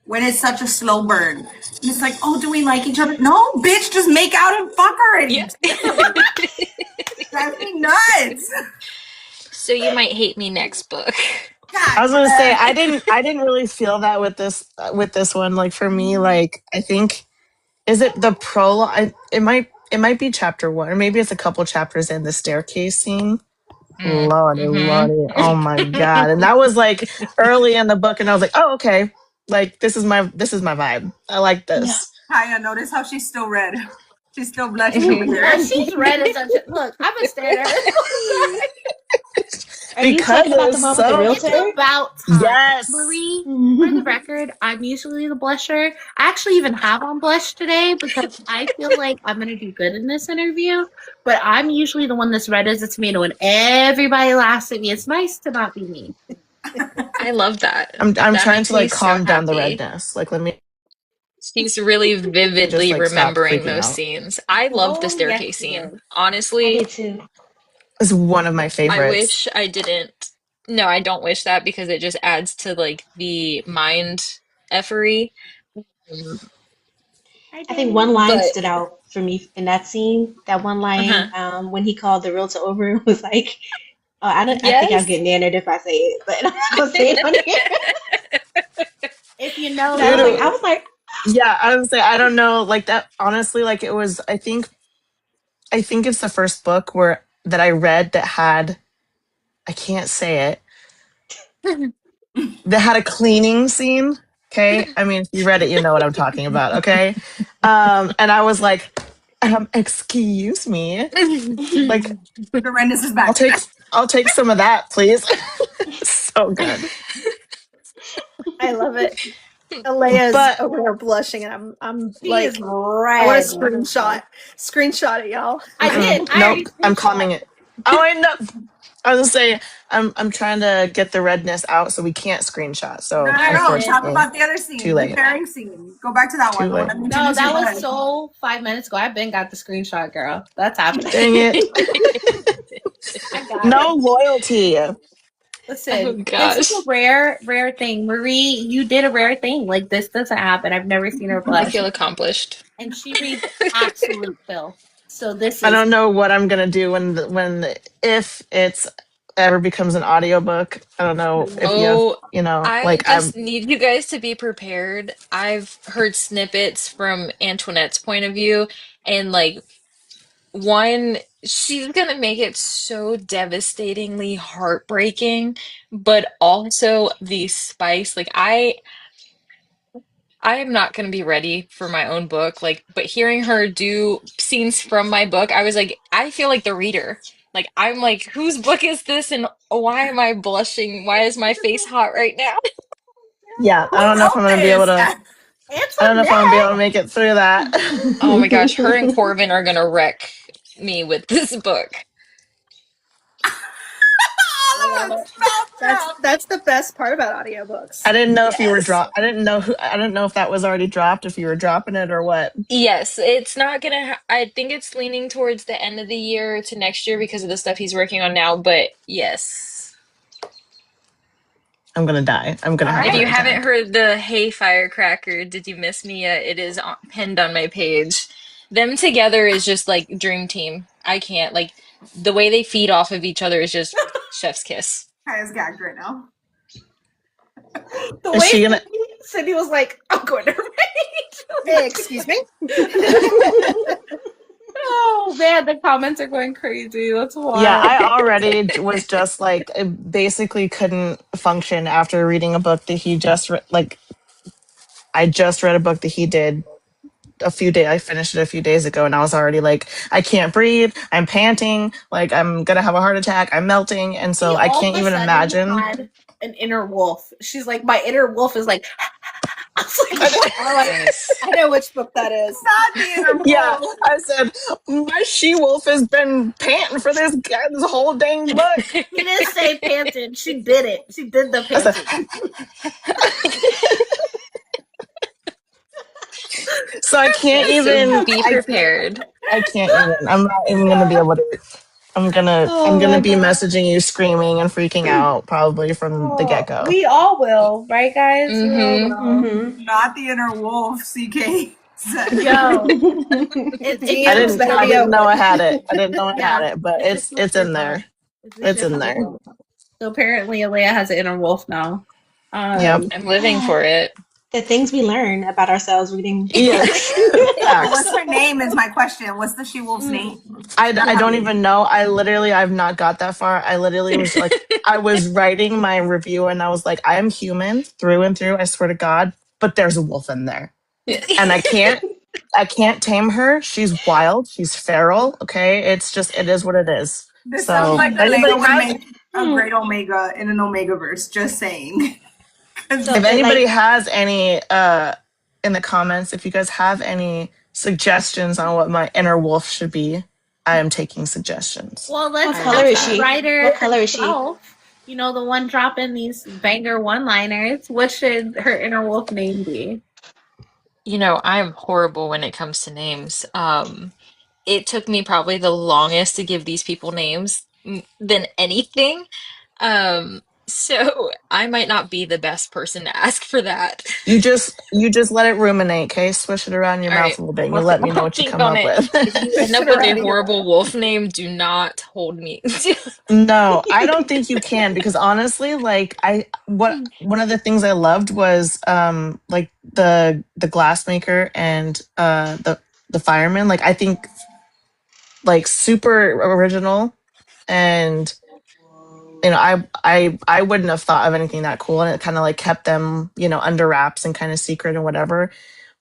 when it's such a slow burn. And it's like, oh, do we like each other? No, bitch, just make out and fuck Yeah. already. Drives me nuts. So you might hate me next book. I God was gonna say damn. I didn't really feel that with this one. Like for me, like I think is it the prologue? It might be chapter one, or maybe it's a couple chapters in the staircase scene. Mm. Lordy, lordy, oh my god! And that was like early in the book, and I was like, oh okay, like this is my vibe. I like Yeah. this Kaya, notice how she's still red. She's still blushing over Mhm. Oh, here. she's red as such a look. I've been staring at her the whole time. Are you because talking about the it's one with the so It's realtor? about time. yes. Marie, for the record, I'm usually the blusher. I actually even have on blush today because I feel like I'm going to do good in this interview. But I'm usually the one that's red as a tomato and everybody laughs at me. It's nice to not be me. I love that. I'm That trying makes to me like so calm down the happy. redness. Like let me She's really just vividly like stop remembering freaking those out. scenes. I love the Oh, yes, staircase you scene. did. I Honestly, did too. It's one of my I favorites. wish I didn't. No, I don't wish that because it just adds to like the mind effery. Hi, I think one Daniel. line But stood out for me in that scene. That one line uh-huh. when he called the realtor over was like, I don't. I think I'll Yes. get nannered if I say it, but I'm not gonna say it on here. If you know, But I was like, Dude, know. yeah, I would say I don't know, like that honestly, like it was I think it's the first book where that I read that had I can't say it, that had a cleaning scene. Okay. I mean if you read it, you know what I'm talking about, okay? And I was like, excuse me. Like The redness is I'll back. take I'll take some of that, please. So good. I love it. Alea's But over there blushing, and I'm She is like, I want red. to screenshot it, y'all. I did. I nope, already I'm screenshot. calming it. Oh, I know. I was gonna say I'm trying to get the redness out so we can't screenshot. No, So no, I already no. did. Talk unfortunately, about the other too scene, the late. pairing scene. Go back to that one. Too The one late. I'm No, introducing. that Go was ahead. so 5 minutes ago. I've been got the screenshot, girl. That's happening. Dang it. I got No it. loyalty. Oh Listen, this is a gosh. rare thing. Marie, you did a rare thing. Like this doesn't happen. I've never seen her I blush. feel accomplished. And she reads absolute fill. So this I is don't know what I'm gonna do if it's ever becomes an audiobook. I don't know if you have, Oh, I like I'm just need you guys to be prepared. I've heard snippets from Antoinette's point of view, and like one, she's gonna make it so devastatingly heartbreaking, but also the spice. Like I am not going to be ready for my own book. Like, but hearing her do scenes from my book, I was like, I feel like the reader. Like, I'm like, whose book is this? And why am I blushing? Why is my face hot right now? yeah, Who wrote this? I don't know if I'm gonna be able to Antoinette. make it through that. Oh my gosh, her and Corbin are going to wreck me with this book. I All love of us it. spelled out. That's the best part about audiobooks. I didn't know if you were Yes. I didn't know if that was already dropped, if you were dropping it or what. Yes, it's not gonna I think it's leaning towards the end of the year to next year because of the stuff he's working on now, but yes. I'm gonna die. I'm gonna All have a If heart you right. haven't attack. heard the Hey Firecracker, Did You Miss Me Yet? It is pinned on my page. Them together is just like dream team. I can't like the way they feed off of each other is just chef's kiss. Kaya's gagged right now. The Is way she gonna Cindy was like, I'm going to rage. Hey, excuse me. Oh man, the comments are going crazy. That's wild. Yeah, I already was just like, I basically couldn't function after reading a book that he just like. I just read a book that he did a few days. I finished it a few days ago, and I was already like, I can't breathe. I'm panting. Like I'm gonna have a heart attack. I'm melting, and He so I all can't of a even sudden imagine. had an inner wolf. She's like, my inner wolf is like, I was like, what? I'm like, Yes. I know which book that is. Not the inner Yeah, wolf. I said my she wolf has been panting for this guy this whole dang book. She didn't say panted. She did it. She did the I said, panting. so I can't So even. be prepared. I can't even. I'm not even gonna be able to. I'm Oh gonna my be god. messaging you screaming and freaking out probably from the get Oh, go. we all will, right, guys? We all Mm-hmm. will. Mm-hmm. Not the inner wolf, CK said. Yo, It's I DMs didn't better I be didn't know I open. had it. I didn't know I had Yeah, it, but it's a it's in sister talk. there. It's a It's in sister there. talk. So apparently, Alea has an inner wolf now. Yep. I'm living for it. The things we learn about ourselves reading Yeah. books. What's Facts. her name is my question. What's the she wolf's Mm. name? I don't even know. I've not got that far. I literally was like, I was writing my review and I was like, I am human through and through. I swear to God, but there's a wolf in there, and I can't tame her. She's wild. She's feral. Okay, it's just it is what it is. This sounds So like if Alea anybody would has make a great Omega in an Omega verse, just saying. So if it anybody like has any in the comments, if you guys have any suggestions on what my inner wolf should be, I am taking suggestions. well, what let's I color love ask is the that. she? writer What color is she? herself. You know, the one dropping these banger one-liners. What should her inner wolf name be? You know, I'm horrible when it comes to names. It took me probably the longest to give these people names than anything. So I might not be the best person to ask for that. You just let it ruminate, okay? Swish it around your All mouth right, a little bit and you let me know I'll what you think come on up it. with. If you end Fish up it with a around. horrible wolf name, do not hold me. No, I don't think you can because honestly, like I what one of the things I loved was like the glassmaker and the fireman. Like I think like super original, and I wouldn't have thought of anything that cool, and it kind of like kept them under wraps and kind of secret and whatever.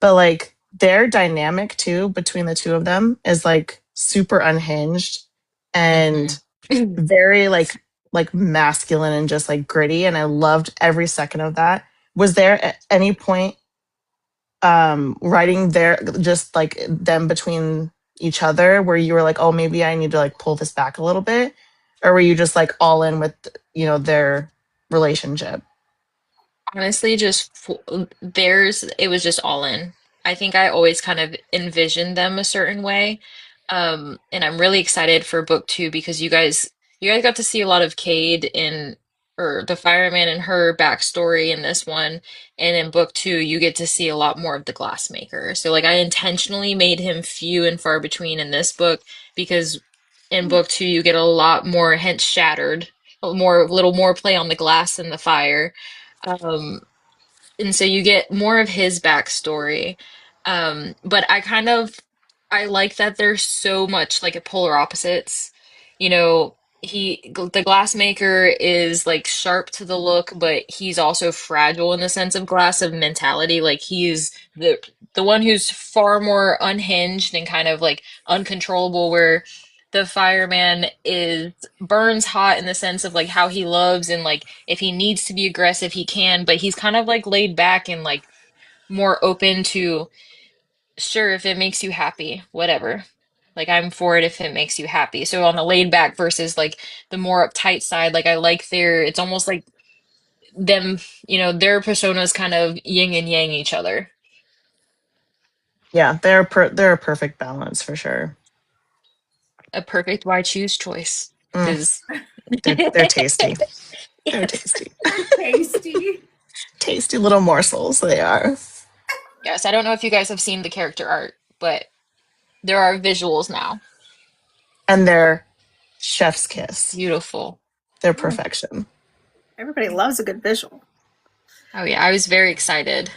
But like their dynamic too between the two of them is like super unhinged and hmm very like masculine and just like gritty, and I loved every second of that. Was there at any point writing there just like them between each other where you were like, oh, maybe I need to like pull this back a little bit, or were you just like all in with their relationship? Honestly, theirs, it was just all in. I think I always kind of envisioned them a certain way. And I'm really excited for book two because you guys got to see a lot of Cade in or the fireman and her backstory in this one. And in book two, you get to see a lot more of the glassmaker. So like I intentionally made him few and far between in this book because in book two you get a lot more hence shattered, a little more play on the glass and the fire. Um, and so you get more of his backstory. But I like that there's so much like a polar opposites. You know, the glassmaker is like sharp to the look, but he's also fragile in the sense of glass of mentality. Like he's the one who's far more unhinged and kind of like uncontrollable, where the fireman is burns hot in the sense of like how he loves and like if he needs to be aggressive he can, but he's kind of like laid back and like more open to sure if it makes you happy, whatever. Like I'm for it if it makes you happy. So on the laid back versus like the more uptight side, like I like it's almost like them, their personas kind of yin and yang each other. Yeah, they're a perfect balance for sure. A perfect why choose choice. Mm, Because they're tasty. They're yes. tasty. They're tasty. Tasty little morsels they are. Yes, I don't know if you guys have seen the character art, but there are visuals now. And they're chef's kiss. Beautiful. They're perfection. Everybody loves a good visual. Oh yeah, I was very excited.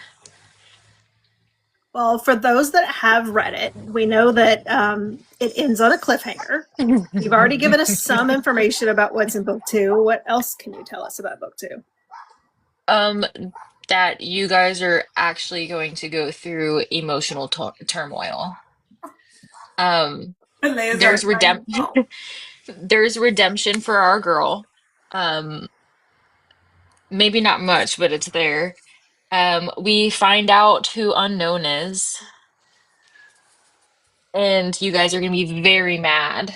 Well, for those that have read it, we know that it ends on a cliffhanger. You've already given us some information about what's in book 2. What else can you tell us about book 2? Um, that you guys are actually going to go through emotional turmoil. Um, there's redemption. There's redemption for our girl. Um, maybe not much, but it's there. We find out who Unknown is, and you guys are gonna be very mad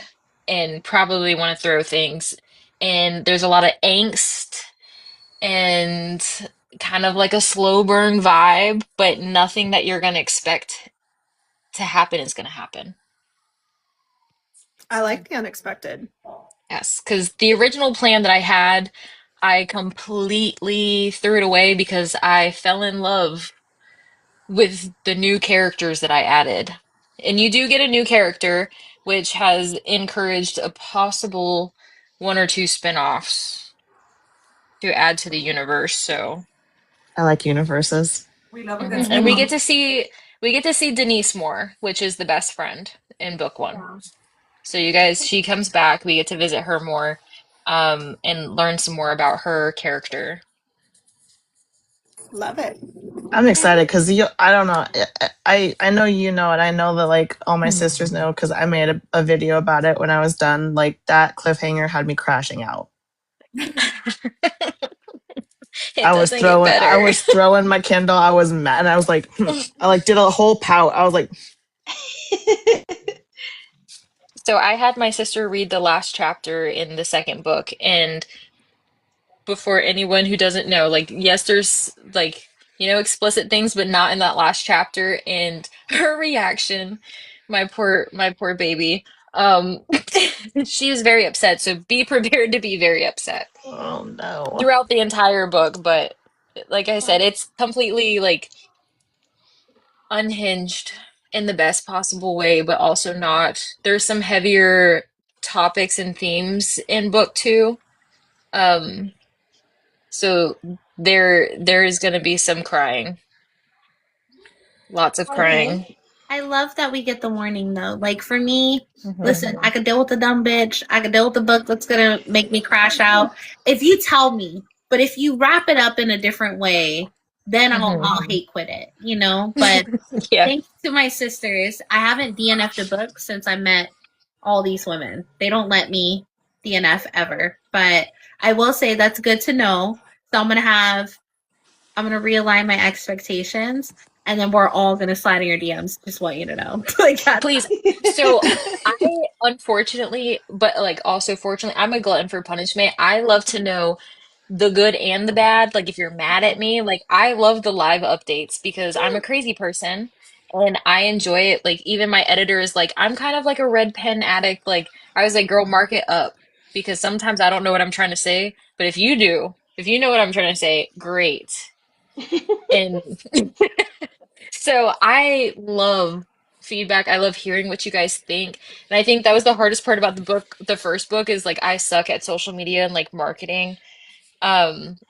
and probably want to throw things. And there's a lot of angst and kind of like a slow burn vibe, but nothing that you're gonna expect to happen is gonna happen. I like the unexpected. Yes, because the original plan that I had, I completely threw it away because I fell in love with the new characters that I added. And you do get a new character, which has encouraged a possible one or two spin-offs to add to the universe. So, I like universes. We love a good and we get spin-off. to see Denise more, which is the best friend in book one. Yeah. So you guys, she comes back, we get to visit her more, and learn some more about her character. Love it. I'm excited because I don't know. I know you know it. I know that like all my sisters know because I made a video about it when I was done. Like that cliffhanger had me crashing out. It doesn't get I better. was throwing my Kindle. I was mad. And I was like, I like did a whole pout. I was like, So I had my sister read the last chapter in the second book, and before anyone who doesn't know, like, yes, there's like, explicit things, but not in that last chapter. And her reaction, my poor baby, um, she was very upset. So be prepared to be very upset oh no. throughout the entire book. But like I said, it's completely like unhinged in the best possible way, but also not. There's some heavier topics and themes in book two. Um, so there is going to be some crying, lots of Okay. crying. I love that we get the warning though. Like for me, Hmm. listen, I could deal with the dumb bitch. I could deal with the book that's gonna make me crash out. If you tell me, but if you wrap it up in a different way, then Hmm. I'll hate quit it, you know? But Yeah, thanks to my sisters, I haven't DNF'd a book since I met all these women. They don't let me DNF ever. But I will say that's good to know. So I'm gonna realign my expectations and then we're all gonna slide in your DMs. Just want you to know. Like that. please. So I unfortunately, but like also fortunately, I'm a glutton for punishment. I love to know the good and the bad. Like if you're mad at me, like I love the live updates because I'm a crazy person and I enjoy it. Like even my editor is like, I'm kind of like a red pen addict. Like I was like, girl, mark it up because sometimes I don't know what I'm trying to say. But if you do, if you know what I'm trying to say, great. And so I love feedback. I love hearing what you guys think. And I think that was the hardest part about the book, the first book is like I suck at social media and like marketing.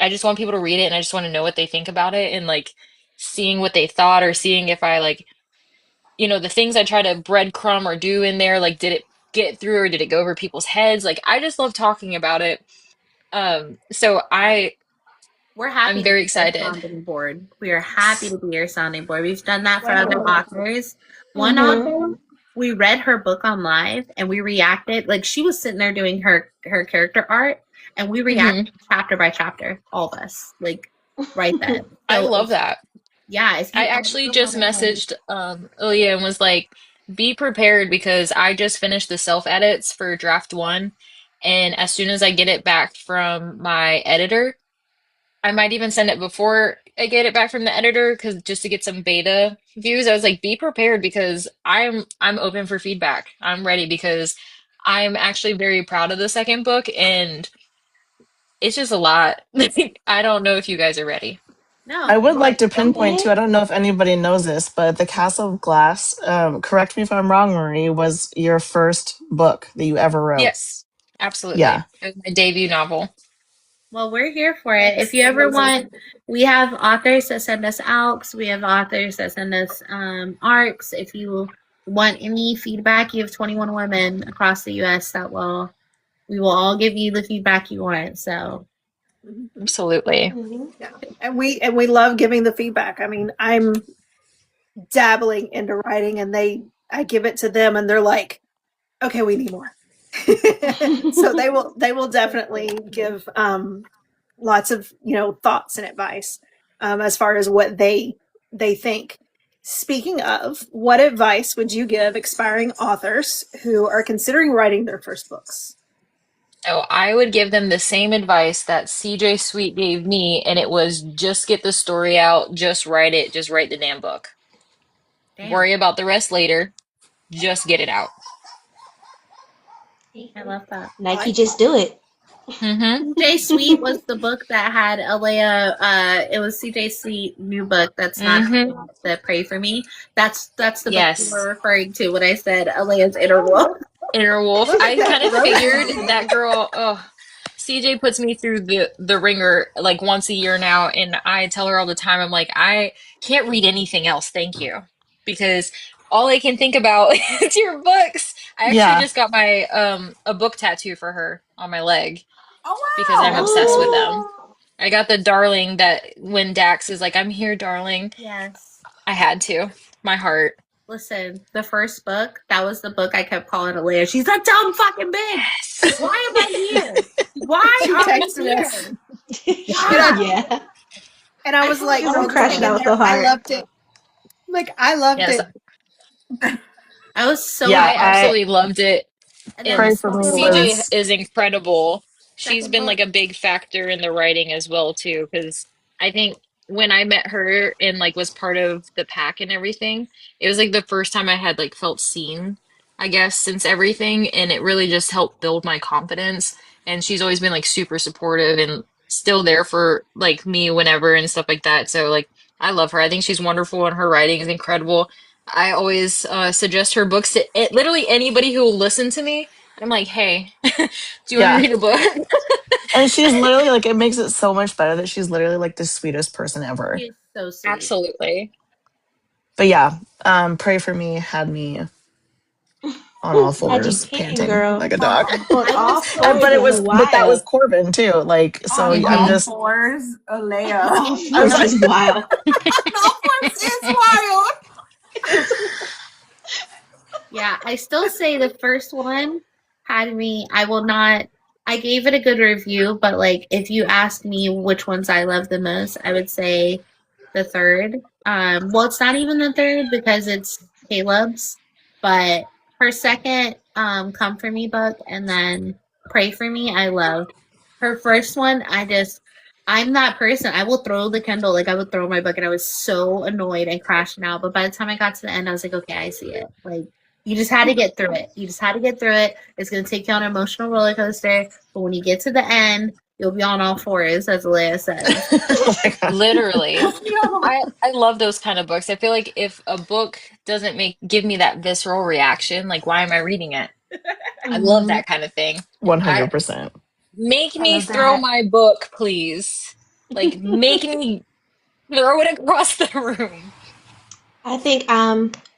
I just want people to read it and I just want to know what they think about it and like seeing what they thought or seeing if I like, the things I try to breadcrumb or do in there, like did it get through or did it go over people's heads? Like I just love talking about it. So We're happy I'm to very be your excited. sounding board. We are happy to be your sounding board. We've done that for other Wonderful. authors. One Mm-hmm. author, we read her book on live and we reacted. Like she was sitting there doing her character art, and we Hmm. reacted chapter by chapter, all of us, like right then. I So love that. yeah, if I you actually ever just want to, messaged Ilya and was like, be prepared because I just finished the self edits for draft one. And as soon as I get it back from my editor, I might even send it before I get it back from the editor because just to get some beta views. I was like, be prepared because I'm open for feedback. I'm ready because I'm actually very proud of the second book and it's just a lot. I don't know if you guys are ready. no, I would we're like ready. to pinpoint Okay. too. I don't know if anybody knows this, but the Castle of Glass. Correct me if I'm wrong, Marie. Was your first book that you ever wrote? Yes, absolutely. Yeah. It was my debut novel. Well, we're here for it. If you ever want, we have authors that send us ALPs. We have authors that send us ARCs. If you want any feedback, you have 21 women across the U.S. we will all give you the feedback you want. So Absolutely. Yeah. And we love giving the feedback. I mean, I'm dabbling into writing and I give it to them and they're like, okay, we need more. So they will definitely give lots of thoughts and advice as far as what they think. Speaking of, what advice would you give aspiring authors who are considering writing their first books? So I would give them the same advice that CJ Sweet gave me, and it was just get the story out, just write it, just write the damn book. damn, Worry about the rest later. Just get it out. I love that. Nike, just do it. Mm-hmm. CJ Sweet was the book that had Alea. It was CJ Sweet new book. That's not Mm-hmm. the Pray for Me. That's the book you Yes. were referring to when I said Alea's Inner Wolf. Inner Wolf. I kind of figured that girl. Oh, CJ puts me through the ringer like once a year now, and I tell her all the time. I'm like, I can't read anything else, thank you, because all I can think about is your books. I actually Yeah. just got my a book tattoo for her on my leg Oh because I'm wow. obsessed with Oh, them. I got the darling that when Dax is like, I'm here, darling. Yes. I had to. My heart. Listen, the first book, that was the book I kept calling Alea. She's a dumb fucking bitch. Why am I here? Why She are we texted us. here? yeah. And I was like, I was girl, crashing hang in out there. so I hard. loved it. Like, I loved Yes, it. I was so Yeah. I happy. absolutely loved it. And then the Pray And for me second CJ book, was is incredible. She's second been book, like a big factor in the writing as well too, because I think when I met her and like was part of the pack and everything, it was like the first time I had like felt seen, I guess, since everything, and it really just helped build my confidence. And she's always been like super supportive and still there for like me whenever and stuff like that. So like I love her. I think she's wonderful and her writing is incredible. I always suggest her books to literally anybody who will listen to me. And I'm like, hey, do you want to yeah. read a book? And she's literally like it makes it so much better that she's literally like the sweetest person ever. she's so sweet. Absolutely. But yeah, Pray for Me had me on all Had you fours, panting, panting girl. like a dog. On I all was so fours But it is was, but that was wild. Corbin too. Like, so On I'm Hmm. all just, fours, Alea. All I was fours like, is wild. On all fours is wild. Yeah, I still say the first one had me. I will not. I gave it a good review, but like if you ask me which ones I love the most, I would say the third. Well, it's not even the third because it's Caleb's, but her second Come For Me book and then Pray For Me, I loved. Her first one, I'm that person. I will throw the Kindle, like I would throw my book, and I was so annoyed and crashing out. But by the time I got to the end, I was like, okay, I see it. Like you just had to get through it. You just had to get through it. It's gonna take you on an emotional roller coaster, but when you get to the end, you'll be on all fours, as Leia says. oh my God. Literally. I love those kind of books. I feel like if a book doesn't give me that visceral reaction, like why am I reading it? I love Mhm. that kind of thing. I 100%. make I me love throw that. my book, please. Like make me throw it across the room. I think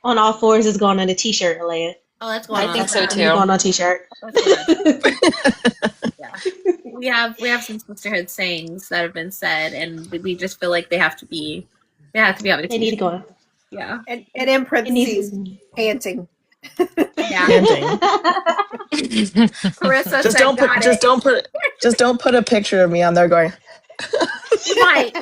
on all fours is going on a t-shirt, Alea. Oh, that's going I on. think That's so definitely too. going on a t-shirt. That's going on. Yeah. We have some sisterhood sayings that have been said, and we just feel like they have to be on a They need to t-shirt. go on. Yeah. And in It needs parentheses, panting. Yeah. Panting. Carissa Just said, don't put, "Got it." just don't put a picture of me on there going, Right.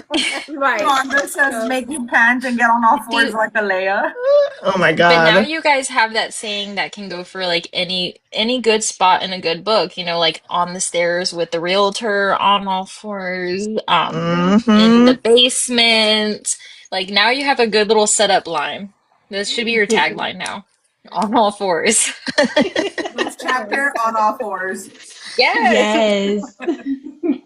Right. Rhonda says make you pant and get on all fours See, like Alea. oh my but now God. you guys have that saying that can go for like any good spot in a good book, like on the stairs with the realtor, on all fours, in Mm-hmm. the basement. Like now you have a good little setup line. This should be your tagline now. On all fours. This chapter on all fours. Yes. Yes.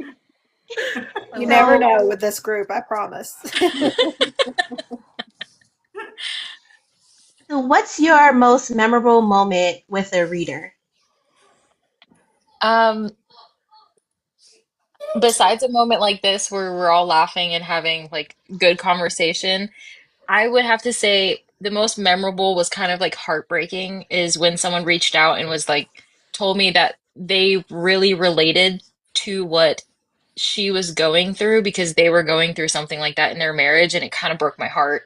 You never So, know with this group, I promise. so what's your most memorable moment with a reader? Um, besides a moment like this where we're all laughing and having like good conversation, I would have to say the most memorable was kind of like heartbreaking is when someone reached out and was like, told me that they really related to what she was going through because they were going through something like that in their marriage, and it kind of broke my heart.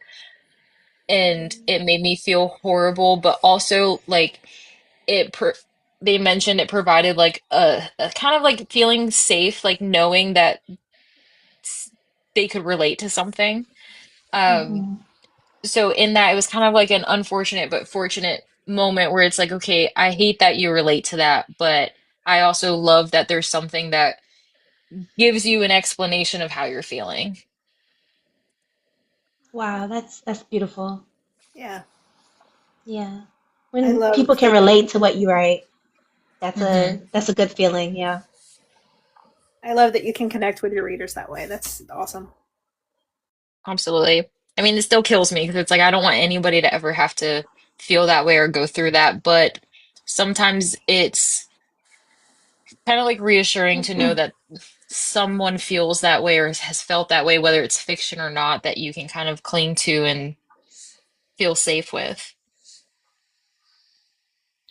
And it made me feel horrible, but also like it per they mentioned it provided like a kind of like feeling safe, like knowing that they could relate to something. Um, Hmm. so in that, it was kind of like an unfortunate but fortunate moment where it's like, okay, I hate that you relate to that, but I also love that there's something that gives you an explanation of how you're feeling. Wow, that's beautiful. Yeah. Yeah. I When love people can that. relate to what you write, Hmm. that's a good feeling. Yeah. I love that you can connect with your readers that way. That's awesome. Absolutely. I mean, it still kills me because it's like I don't want anybody to ever have to feel that way or go through that, but sometimes it's kind of like reassuring to know that someone feels that way or has felt that way, whether it's fiction or not, that you can kind of cling to and feel safe with.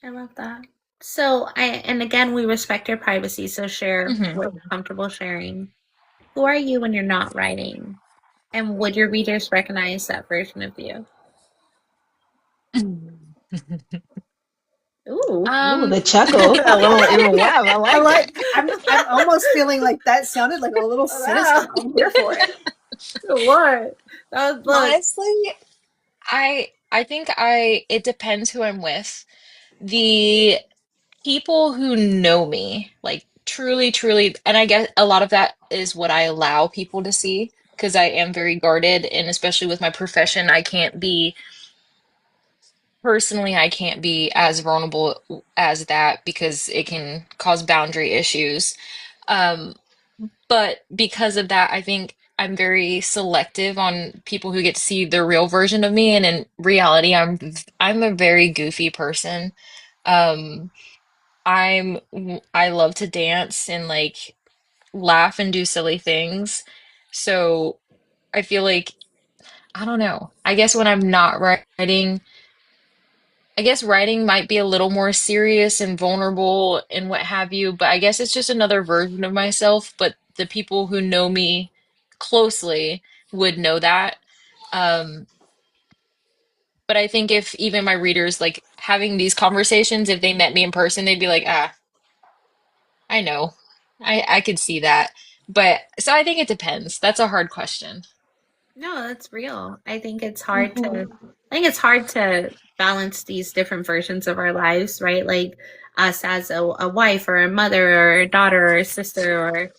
I love that. So and again, we respect your privacy, so share Hmm. what you're comfortable sharing. Who are you when you're not writing? And would your readers recognize that version of you? Ooh. Ooh, Um, the chuckle. A little even laugh. I I like it. like. I'm almost feeling like that sounded like a little sinister. I'm here for it. What? Look. honestly, I think it depends who I'm with. The people who know me, like truly, truly, and I guess a lot of that is what I allow people to see because I am very guarded, and especially with my profession, I can't be as vulnerable as that because it can cause boundary issues. Um, but because of that, I think I'm very selective on people who get to see the real version of me, and in reality, I'm a very goofy person. Um, I love to dance and like laugh and do silly things. So I feel like I don't know. I guess when I'm not writing, I guess writing might be a little more serious and vulnerable and what have you, but I guess it's just another version of myself. But the people who know me closely would know that. Um, but I think if even my readers like having these conversations, if they met me in person, they'd be like, ah, I know. I could see that. But so I think it depends. That's a hard question. No, that's real. Hmm. I think it's hard to balance these different versions of our lives, right? Like us as a wife or a mother or a daughter or a sister or,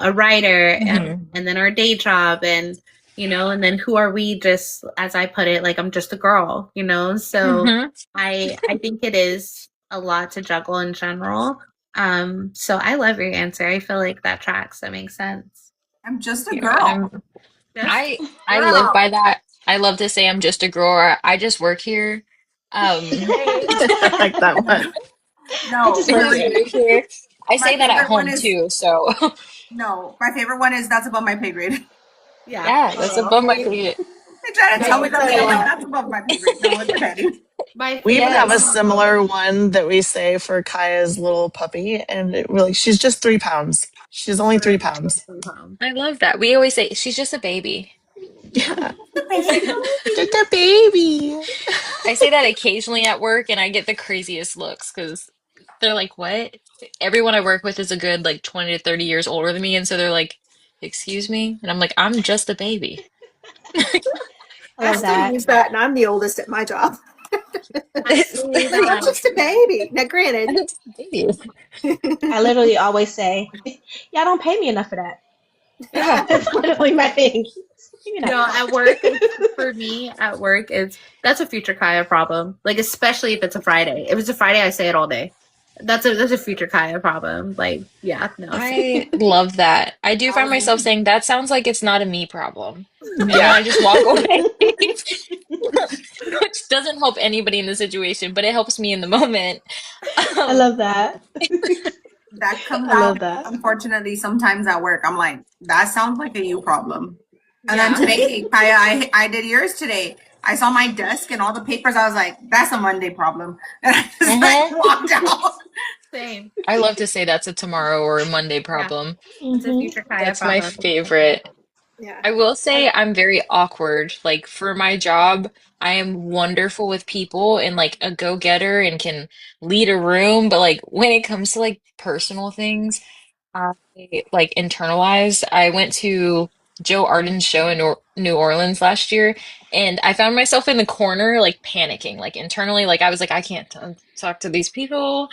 a writer, Hmm. and then our day job and, and then who are we just, as I put it, like I'm just a girl, So Hmm. I think it is a lot to juggle in general. So I love your answer. I feel like that tracks. That makes sense. I'm just a Yeah, girl. Just I live girl. by that. I love to say I'm just a girl. Or I just work here. Um, I like that one. I No, just work I just here. work here. I my say that at favorite one home is too. So no. My favorite one is that's above my pay grade. Yeah. yeah, that's Oh, above my okay. pay. They try to tell me Right. something. I'm like, that's above my pay grade. No, it's okay. My We even favorite have a Yes, one. similar one that we say for Kaya's little puppy, and she's just 3 pounds. She's only 3 pounds. I love that. We always say she's just a baby. Yeah, The baby. just a baby. I say that occasionally at work, and I get the craziest looks because they're like, "What?" Everyone I work with is a good like 20 to 30 years older than me, and so they're like, "Excuse me?" And I'm like, "I'm just a baby." I I love still that. use that, and I'm the oldest at my job. I see Like I'm that. just a baby. Now, I'm granted, just a baby. I literally always say, "Y'all don't pay me enough for that." Yeah. That's literally my thing. Maybe not. No, at work, for me, at work, that's a future Kaya problem. Like, especially if it's a Friday. If it's a Friday, I say it all day. That's a future Kaya problem. Like, yeah, no. I love that. I do find um, myself saying that sounds like it's not a me problem. And then Yeah, I just walk away, which doesn't help anybody in the situation, but it helps me in the moment. I Um, love that. that comes I love out that. unfortunately sometimes at work. I'm like, that sounds like a you problem. And then Yeah. today, Kaya, I did yours today. I saw my desk and all the papers. I was like, that's a Monday problem. And I just like Uh-huh. walked out. Same. I love to say that's a tomorrow or a Monday Yeah. problem. It's a Hmm. future Kaya That's my problem. favorite. Yeah. I will say I'm very awkward. Like for my job, I am wonderful with people and like a go-getter and can lead a room, but like when it comes to like personal things, I like internalize. I went to Joe Arden's show in New Orleans last year, and I found myself in the corner, like panicking, like internally, like I was like, I can't talk to these people.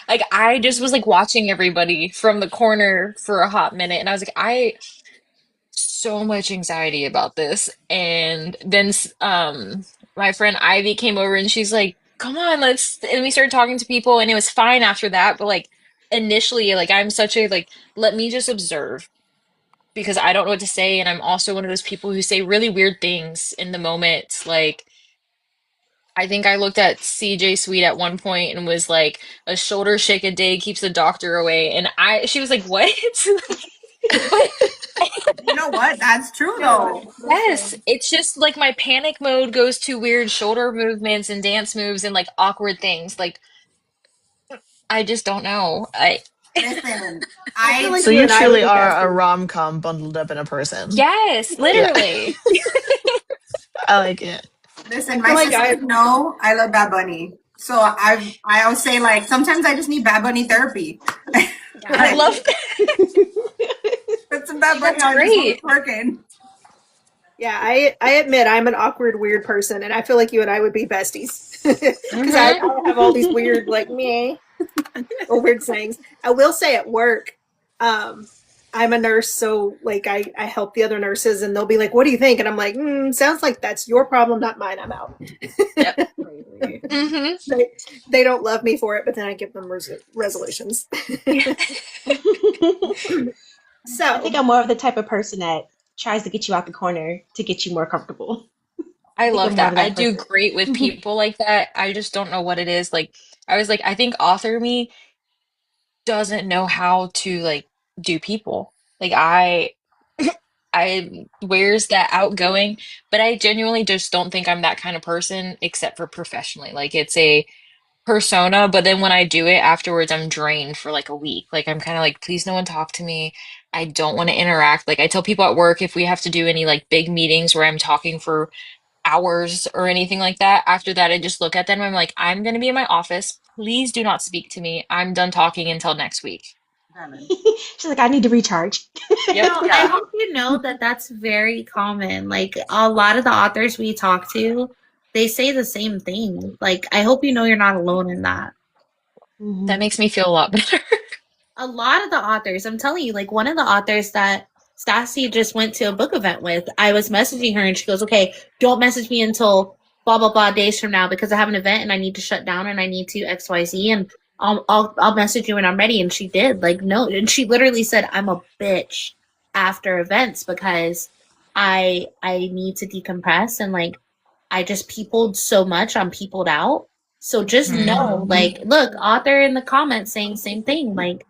Like I just was like watching everybody from the corner for a hot minute, and I was like, I so much anxiety about this. And then my friend Ivy came over and she's like, "Come on, let's," and we started talking to people and it was fine after that, but like initially like I'm such a like let me just observe because I don't know what to say and I'm also one of those people who say really weird things in the moment. Like I think I looked at CJ Sweet at one point and was like, "A shoulder shake a day keeps the doctor away." And she was like, "What?" But You know what? That's true Yeah. though. yes, Listen. it's just like my panic mode goes to weird shoulder movements and dance moves and like awkward things. Like I just don't know. I Listen, I feel I like So you you and I would truly be are a besties. rom-com bundled up in a person. yes, Yeah, literally. I like it. I listen, feel my like I sisters know I love Bad Bunny. So I always say like sometimes I just need Bad Bunny therapy. I Like love that. put some Bad Bunny That's on, just great. working. yeah, I admit I'm an awkward, weird person, and I feel like you and I would be besties because Hmm. I have all these weird like meh or weird sayings. I will say at work, um, I'm a nurse, so like I help the other nurses, and they'll be like, "What do you think?" And I'm like, "Sounds like that's your problem, not mine. I'm out." Yep. Crazy. Hmm. they don't love me for it, but then I give them resolutions. Yeah. I think So I'm more of the type of person that tries to get you out the corner to get you more comfortable. I I think love I'm more that. of I that do person. great with people like that. I just don't know what it is. Like I was like, I think author me doesn't know how to like do people. Like I where's that outgoing, but I genuinely just don't think I'm that kind of person except for professionally. Like it's a persona, but then when I do it afterwards, I'm drained for like a week. Like I'm kind of like, please no one talk to me. I don't want to interact. Like I tell people at work if we have to do any like big meetings where I'm talking for hours or anything like that, after that I just look at them. I'm like, I'm gonna be in my office. Please do not speak to me. I'm done talking until next week. Darling. She's like, I need to recharge. Yep. I Yeah, hope you know that that's very common. Like a lot of the authors we talk to, they say the same thing. Like I hope you know you're not alone in that. That Hmm. makes me feel a lot better. A lot of the authors, I'm telling you, like one of the authors that Stassi just went to a book event with, I was messaging her and she goes, "Okay, don't message me until blah blah blah days from now because I have an event and I need to shut down and I need to XYZ and I'll message you when I'm ready." And she did. Like no, and she literally said, "I'm a bitch after events because I need to decompress and like I just peopled so much, I'm peopled out." So just Hmm. know, like, look, author in the comments saying same thing. Like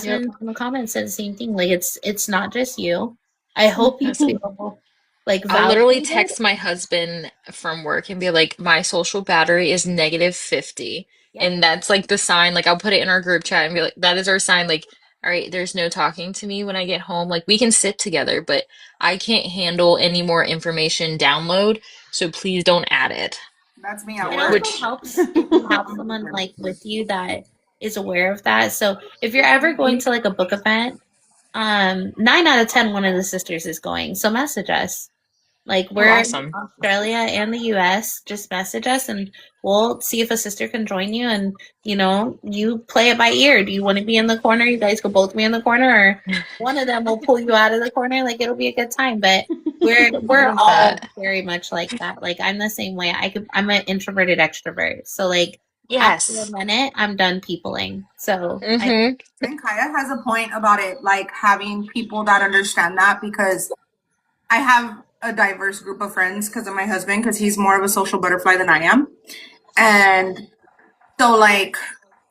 Yep. Jasmine in the comments said the same thing. Like it's not just you. I hope you That's feel like I'll literally validated. text my husband from work and be like, my social battery is negative 50. Yep. And that's like the sign, like I'll put it in our group chat and be like, that is our sign, like, all right, there's no talking to me when I get home. Like we can sit together, but I can't handle any more information download, so please don't add it. that's me at It work. also Which, helps if you have someone like with you that is aware of that. So if you're ever going to like a book event, 9 out of 10 one of the sisters is going. So message us. Like oh, we're in awesome. Australia and the US. Just message us and we'll see if a sister can join you and you play it by ear. Do you want to be in the corner? You guys could both be in the corner or one of them will pull you out of the corner. Like it'll be a good time. But we're I we're love all that. very much like that. Like I'm the same way. I'm an introverted extrovert. So like after a Yes. minute I'm done peopling. So I Mm-hmm. And Kaya has a point about it, like having people that understand that because I have a diverse group of friends because of my husband, because he's more of a social butterfly than I am. And so, like,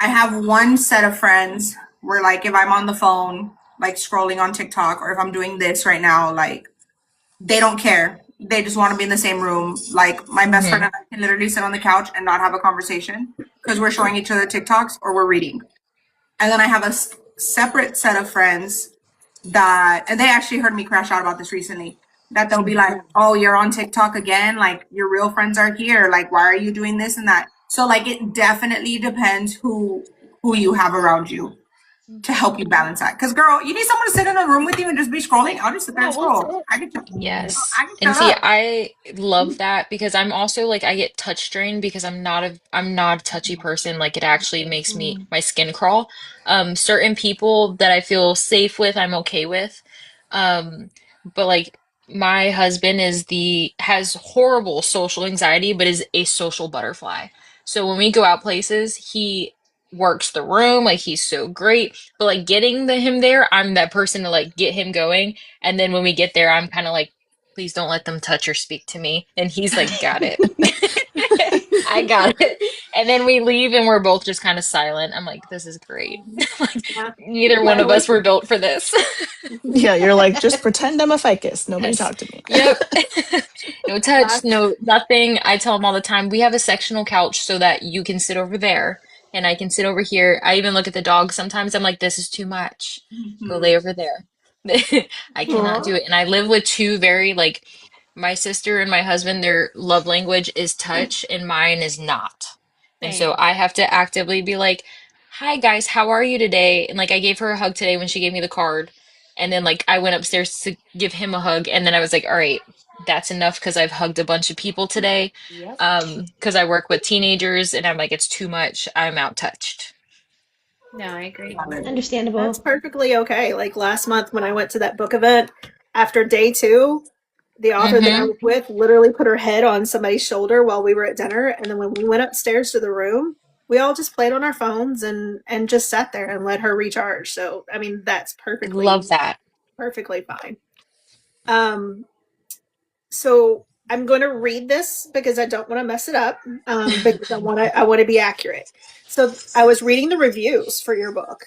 I have one set of friends where, like, if I'm on the phone, like scrolling on TikTok, or if I'm doing this right now, like, they don't care. They just want to be in the same room. Like, my best friend and I can literally sit on the couch and not have a conversation because we're showing each other TikToks or we're reading. And then I have a separate set of friends that, and they actually heard me crash out about this recently, that they'll be like, oh, you're on TikTok again? Like, your real friends are here. Like, why are you doing this and that? So, like, it definitely depends who you have around you to help you balance that. Because, girl, you need someone to sit in a room with you and just be scrolling. I'll just sit there and scroll. I can Yes. And shut see, up. I love that because I'm also like I get touch strained because I'm not a touchy person. Like it actually makes me my skin crawl. Certain people that I feel safe with, I'm okay with. But like my husband has horrible social anxiety, but is a social butterfly. So when we go out places, he works the room, like he's so great. But like getting him there, I'm that person to like get him going. And then when we get there, I'm kind of like, please don't let them touch or speak to me. And he's like, got it. I got it. And then we leave and we're both just kind of silent. I'm like, this is great. Like, Yeah. neither one My of us boyfriend. were built for this. Yeah, you're like, just pretend I'm a ficus. Nobody Yes. talk to me. Yep. No touch, Last, no nothing. I tell him all the time, we have a sectional couch so that you can sit over there and I can sit over here. I even look at the dog sometimes. I'm like, this is too much. Go lay over there. I cannot do aw, it. And I live with two very like my sister and my husband, their love language is touch and mine is not. And so Same. I have to actively be like, "Hi guys, how are you today?" And like I gave her a hug today when she gave me the card. And then like I went upstairs to give him a hug and then I was like, "All right, that's enough because I've hugged a bunch of people today." Yep. Because I work with teenagers and I'm like, it's too much. I'm out touched. No, I agree. that's Understandable. perfectly okay. Like last month when I went to that book event, after day two, the author that I Mm-hmm. was with literally put her head on somebody's shoulder while we were at dinner. And then when we went upstairs to the room, we all just played on our phones and just sat there and let her recharge. So I mean that's Love perfectly that. perfectly fine. Um, so I'm going to read this because I don't want to mess it up. Because I want to be accurate. So I was reading the reviews for your book,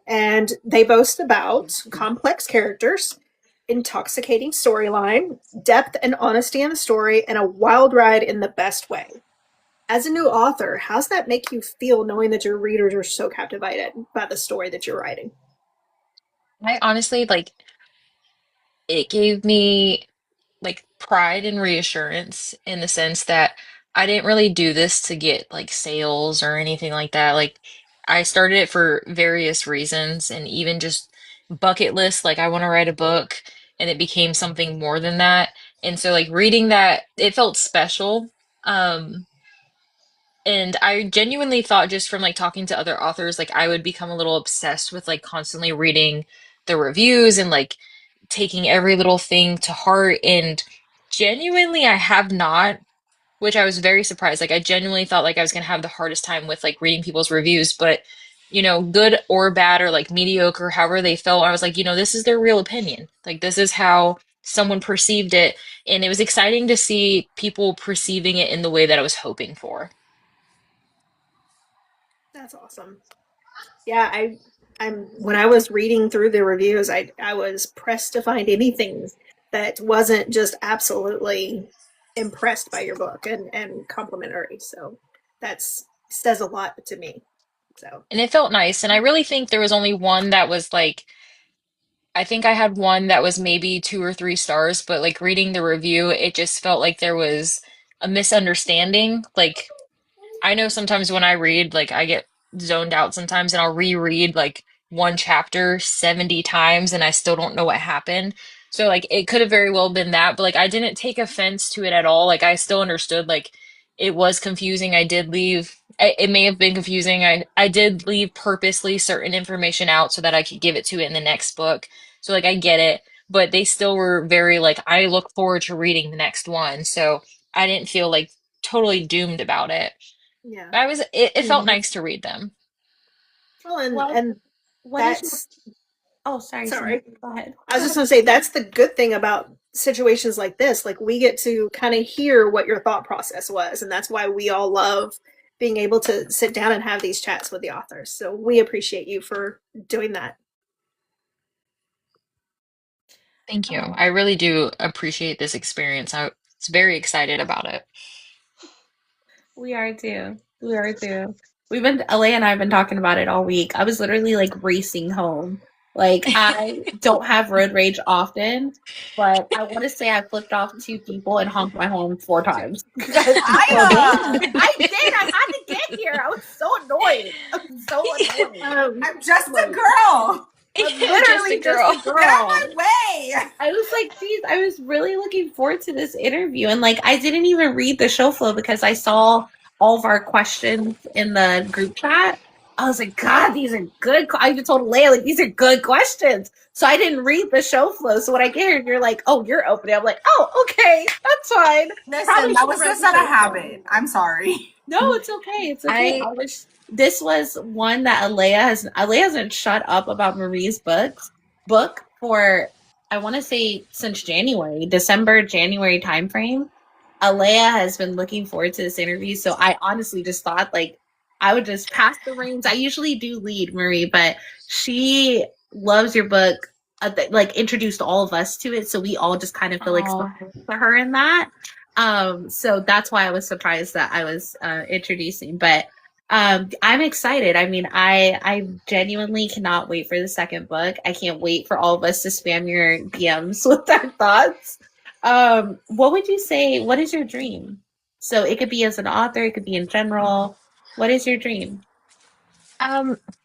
and they boast about complex characters, intoxicating storyline, depth and honesty in the story, and a wild ride in the best way. As a new author, how's that make you feel knowing that your readers are so captivated by the story that you're writing? I honestly like it gave me like pride and reassurance in the sense that I didn't really do this to get like sales or anything like that. Like I started it for various reasons and even just bucket list, like I want to write a book and it became something more than that. And so like reading that, it felt special. Um, and I genuinely thought just from like talking to other authors, like I would become a little obsessed with like constantly reading the reviews and like taking every little thing to heart. And genuinely, I have not, which I was very surprised. Like I genuinely thought like I was gonna have the hardest time with like reading people's reviews, but good or bad or like mediocre, however they felt, I was like, this is their real opinion. Like this is how someone perceived it. And it was exciting to see people perceiving it in the way that I was hoping for. That's awesome. Yeah, I'm when I was reading through the reviews, I was pressed to find anything that wasn't just absolutely impressed by your book and complimentary. So that's says a lot to me. So And it felt nice. And I really think there was only one that was like, I think I had one that was maybe 2 or 3 stars, but like reading the review, it just felt like there was a misunderstanding. Like, I know sometimes when I read, like I get zoned out sometimes and I'll reread like one chapter 70 times and I still don't know what happened. So like it could have very well been that, but like I didn't take offense to it at all. Like I still understood like it was confusing. I did leave it may have been confusing. I did leave purposely certain information out so that I could give it to it in the next book. So like I get it, but they still were very like I look forward to reading the next one. So I didn't feel like totally doomed about it. yeah. It felt nice to read them. Well, What and what is your that's oh sorry, Samantha, sorry. go ahead. I was just gonna say that's the good thing about situations like this. Like we get to kind of hear what your thought process was, and that's why we all love being able to sit down and have these chats with the authors. So we appreciate you for doing that. Thank you. I really do appreciate this experience. I was very excited about it. We are too. We are too. Alea and I have been talking about it all week. I was literally like racing home. Like I don't have road rage often, but I want to say I flipped off 2 people and honked my horn 4 times. I did. I had to get here. I was so annoyed. I was so annoyed. I'm just a girl. I'm literally just a girl. Get out of my way. I was like, geez, I was really looking forward to this interview. And like, I didn't even read the show flow because I saw all of our questions in the group chat. I was like, God, these are good. I even told Leia, like, these are good questions. So I didn't read the show flow. So when I get here, you're like, oh, you're opening. I'm like, oh, okay, that's fine. Listen, that was just out of habit. I'm sorry. No, it's okay. It's okay. I wish this was one that Alea hasn't shut up about Marie's book for, I want to say, since January timeframe. Alea has been looking forward to this interview, so I honestly just thought like I would just pass the reins. I usually do lead Marie, but she loves your book. Like introduced all of us to it, so we all just kind of feel like for her in that. So that's why I was surprised that I was introducing, but I'm excited. I mean, I genuinely cannot wait for the second book. I can't wait for all of us to spam your DMs with our thoughts. What would you say? What is your dream? So it could be as an author, it could be in general. What is your dream?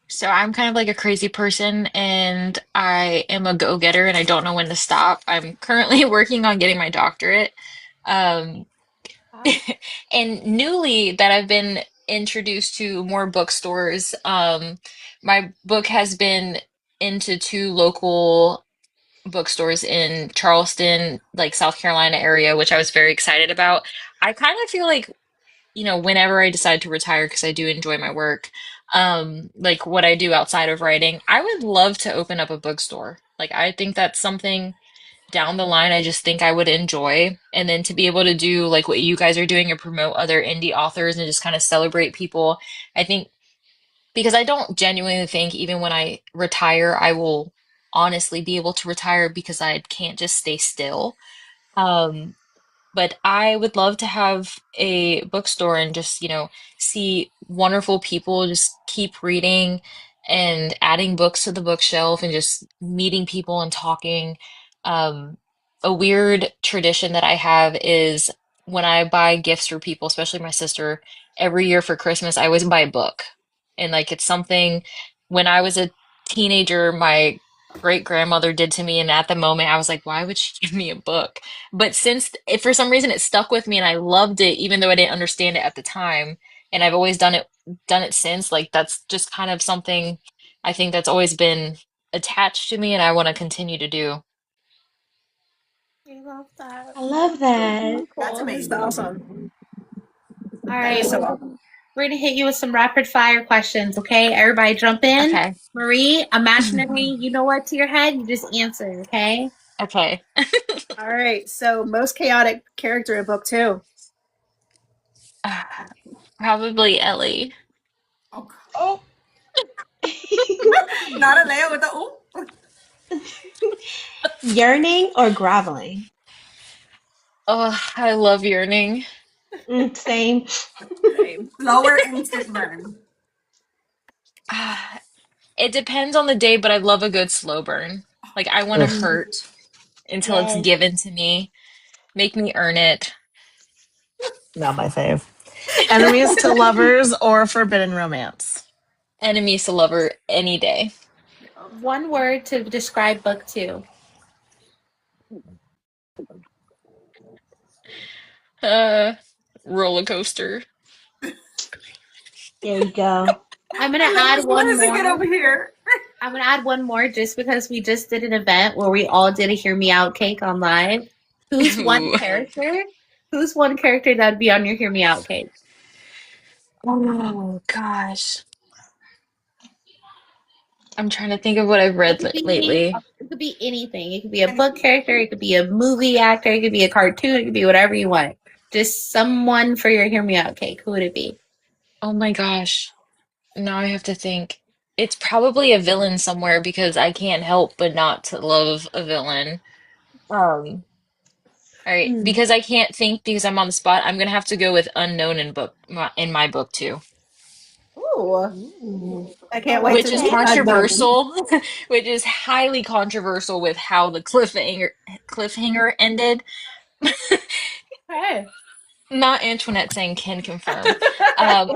So I'm kind of like a crazy person and I am a go-getter and I don't know when to stop. I'm currently working on getting my doctorate. Um, and newly that I've been introduced to more bookstores. My book has been into 2 local bookstores in Charleston, like South Carolina area, which I was very excited about. I kind of feel like, whenever I decide to retire, because I do enjoy my work, like what I do outside of writing, I would love to open up a bookstore. Like, I think that's something down the line I just think I would enjoy. And then to be able to do like what you guys are doing and promote other indie authors and just kind of celebrate people, I think because I don't genuinely think even when I retire, I will honestly be able to retire because I can't just stay still. Um, but I would love to have a bookstore and just, see wonderful people just keep reading and adding books to the bookshelf and just meeting people and talking. Um, a weird tradition that I have is when I buy gifts for people, especially my sister, every year for Christmas, I always buy a book. And like it's something when I was a teenager, my great grandmother did to me. And at the moment, I was like, why would she give me a book? But since for some reason it stuck with me and I loved it, even though I didn't understand it at the time, and I've always done it since, like that's just kind of something I think that's always been attached to me and I want to continue to do. I love that. I love that. That's That's amazing. awesome. All That right, is so awesome. we're gonna hit you with some rapid fire questions, okay? Everybody jump in. Okay. Marie, imaginary, you know what to your head, you just answer, okay? Okay. All right. So most chaotic character in book 2. Probably Ellie. Oh, Oh. not a layer with the ooh. Yearning or groveling? Oh, I love yearning. Same. Lower instant burn. It depends on the day, but I love a good slow burn. Like I want to Ugh, hurt until it's Yes. given to me. Make me earn it. not my fave. Enemies to lovers or forbidden romance? Enemies to lover any day. One word to describe book 2. Uh, roller coaster. There you go. I'm gonna As add soon one as I get more. over here. I'm gonna add one more just because we just did an event where we all did a hear me out cake on live. Who's one Ooh. character? Who's one character that'd be on your hear me out cake? Oh gosh. I'm trying to think of what I've read lately. It could be anything. It could be a book character, it could be a movie actor, it could be a cartoon, it could be whatever you want. Just someone for your hear me out cake. Who would it be? Oh my gosh. Now I have to think. It's probably a villain somewhere because I can't help but not to love a villain. Um, all right, Hmm. because I can't think because I'm on the spot, I'm gonna have to go with unknown in my book too, Ooh, Ooh. I can't wait which to is see Okay. Unknown. controversial, which is highly controversial with how the cliffhanger ended. Okay. Not Antoinette saying can confirm. Um,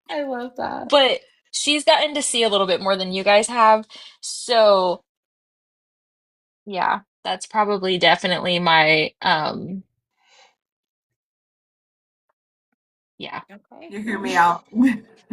I love that. but she's gotten to see a little bit more than you guys have. So, yeah, that's probably definitely my yeah. Okay. You hear me out.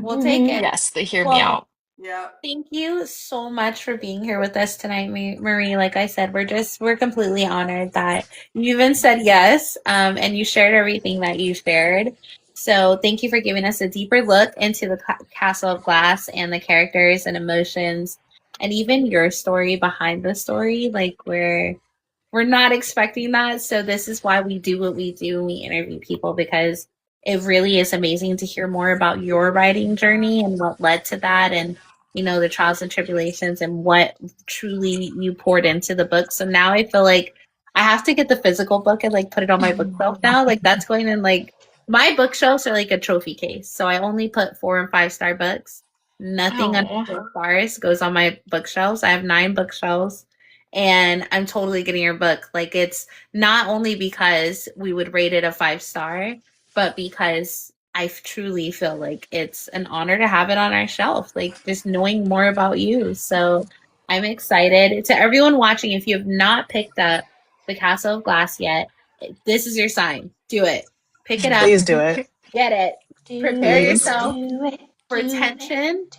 We'll take it. Yes, they hear me Well, out. Yeah. thank you so much for being here with us tonight, Marie. Like I said, we're completely honored that you even said yes, and you shared everything that you shared. So thank you for giving us a deeper look into the Castle of Glass and the characters and emotions, and even your story behind the story. Like we're not expecting that. So this is why we do what we do. We interview people because it really is amazing to hear more about your writing journey and what led to that and the trials and tribulations and what truly you poured into the book. So now I feel like I have to get the physical book and like put it on my bookshelf now. Like that's going in like my bookshelves are like a trophy case. So I only put 4 and 5 star books. Nothing under Oh, 4 stars goes on my bookshelves. I have 9 bookshelves and I'm totally getting your book. Like it's not only because we would rate it a 5 star, but because I truly feel like it's an honor to have it on our shelf, like just knowing more about you. So I'm excited. To everyone watching, if you have not picked up The Castle of Glass yet, this is your sign. Do it. Pick it up. Please do it. Get it. Do Prepare it, Please. yourself do it, for do tension, it.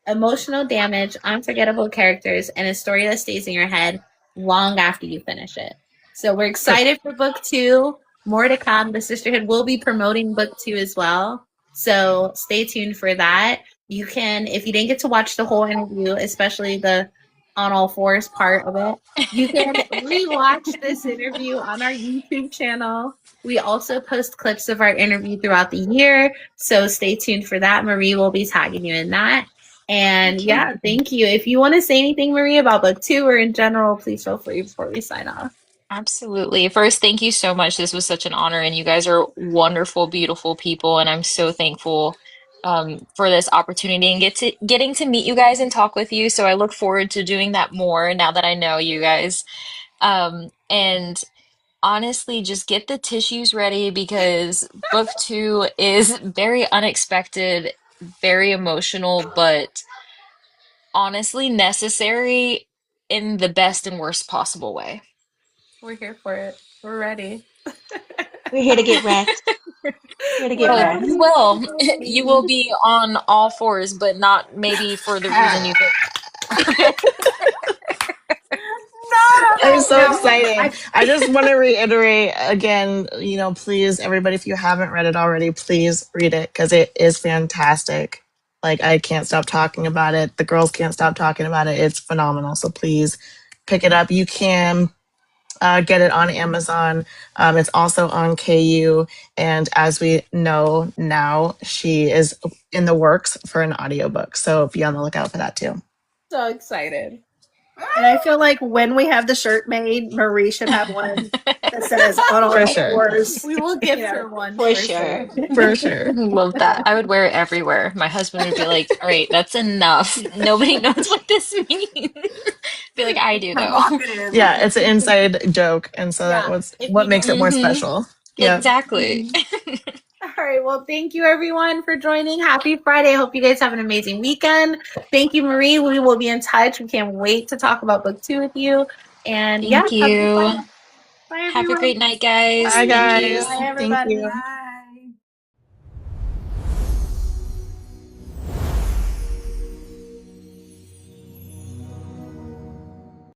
emotional damage, unforgettable characters, and a story that stays in your head long after you finish it. So we're For excited for book 2. More to come. The Sisterhood will be promoting book 2 as well. So stay tuned for that. You can, if you didn't get to watch the whole interview, especially the on all fours part of it, you can rewatch this interview on our YouTube channel. We also post clips of our interview throughout the year. So stay tuned for that. Marie will be tagging you in that. And Thank you. yeah, thank you. If you want to say anything, Marie, about book 2 or in general, please feel free before we sign off. absolutely. First, thank you so much. This was such an honor, and you guys are wonderful, beautiful people, and I'm so thankful for this opportunity and getting to meet you guys and talk with you. So I look forward to doing that more now that I know you guys. And honestly, just get the tissues ready because book 2 is very unexpected, very emotional, but honestly necessary in the best and worst possible way. We're here for it. We're ready. We're here to get wrecked. Here to get We're Oh, wrecked. you ready. will. We're You ready. will be on all fours, but not maybe for the reason you think. I'm so Now, excited. I I just want to reiterate again, please, everybody, if you haven't read it already, please read it because it is fantastic. Like, I can't stop talking about it. The girls can't stop talking about it. It's phenomenal. So please pick it up. You can get it on Amazon. It's also on KU. And as we know now, she is in the works for an audiobook. So be on the lookout for that too. So excited. and I feel like when we have the shirt made, Marie should have one that says on For all sure. fours. We will You gift know. her one For for sure. sure. For sure. Love that. I would wear it everywhere. My husband would be like, "All right, that's enough. Nobody knows what this means." Feel like I do though. Provocative. Yeah, it's an inside joke. And so that Yeah. was If what you makes don't. it more Hmm. special. Yep. Exactly. All right. Well, thank you everyone for joining. Happy Friday. I hope you guys have an amazing weekend. Thank you, Marie. We will be in touch. We can't wait to talk about book 2 with you. And yeah, Thank have a good you. one. Bye, Have a everyone. great night, guys. Bye, Thank guys. Bye, you. Thank everybody. you.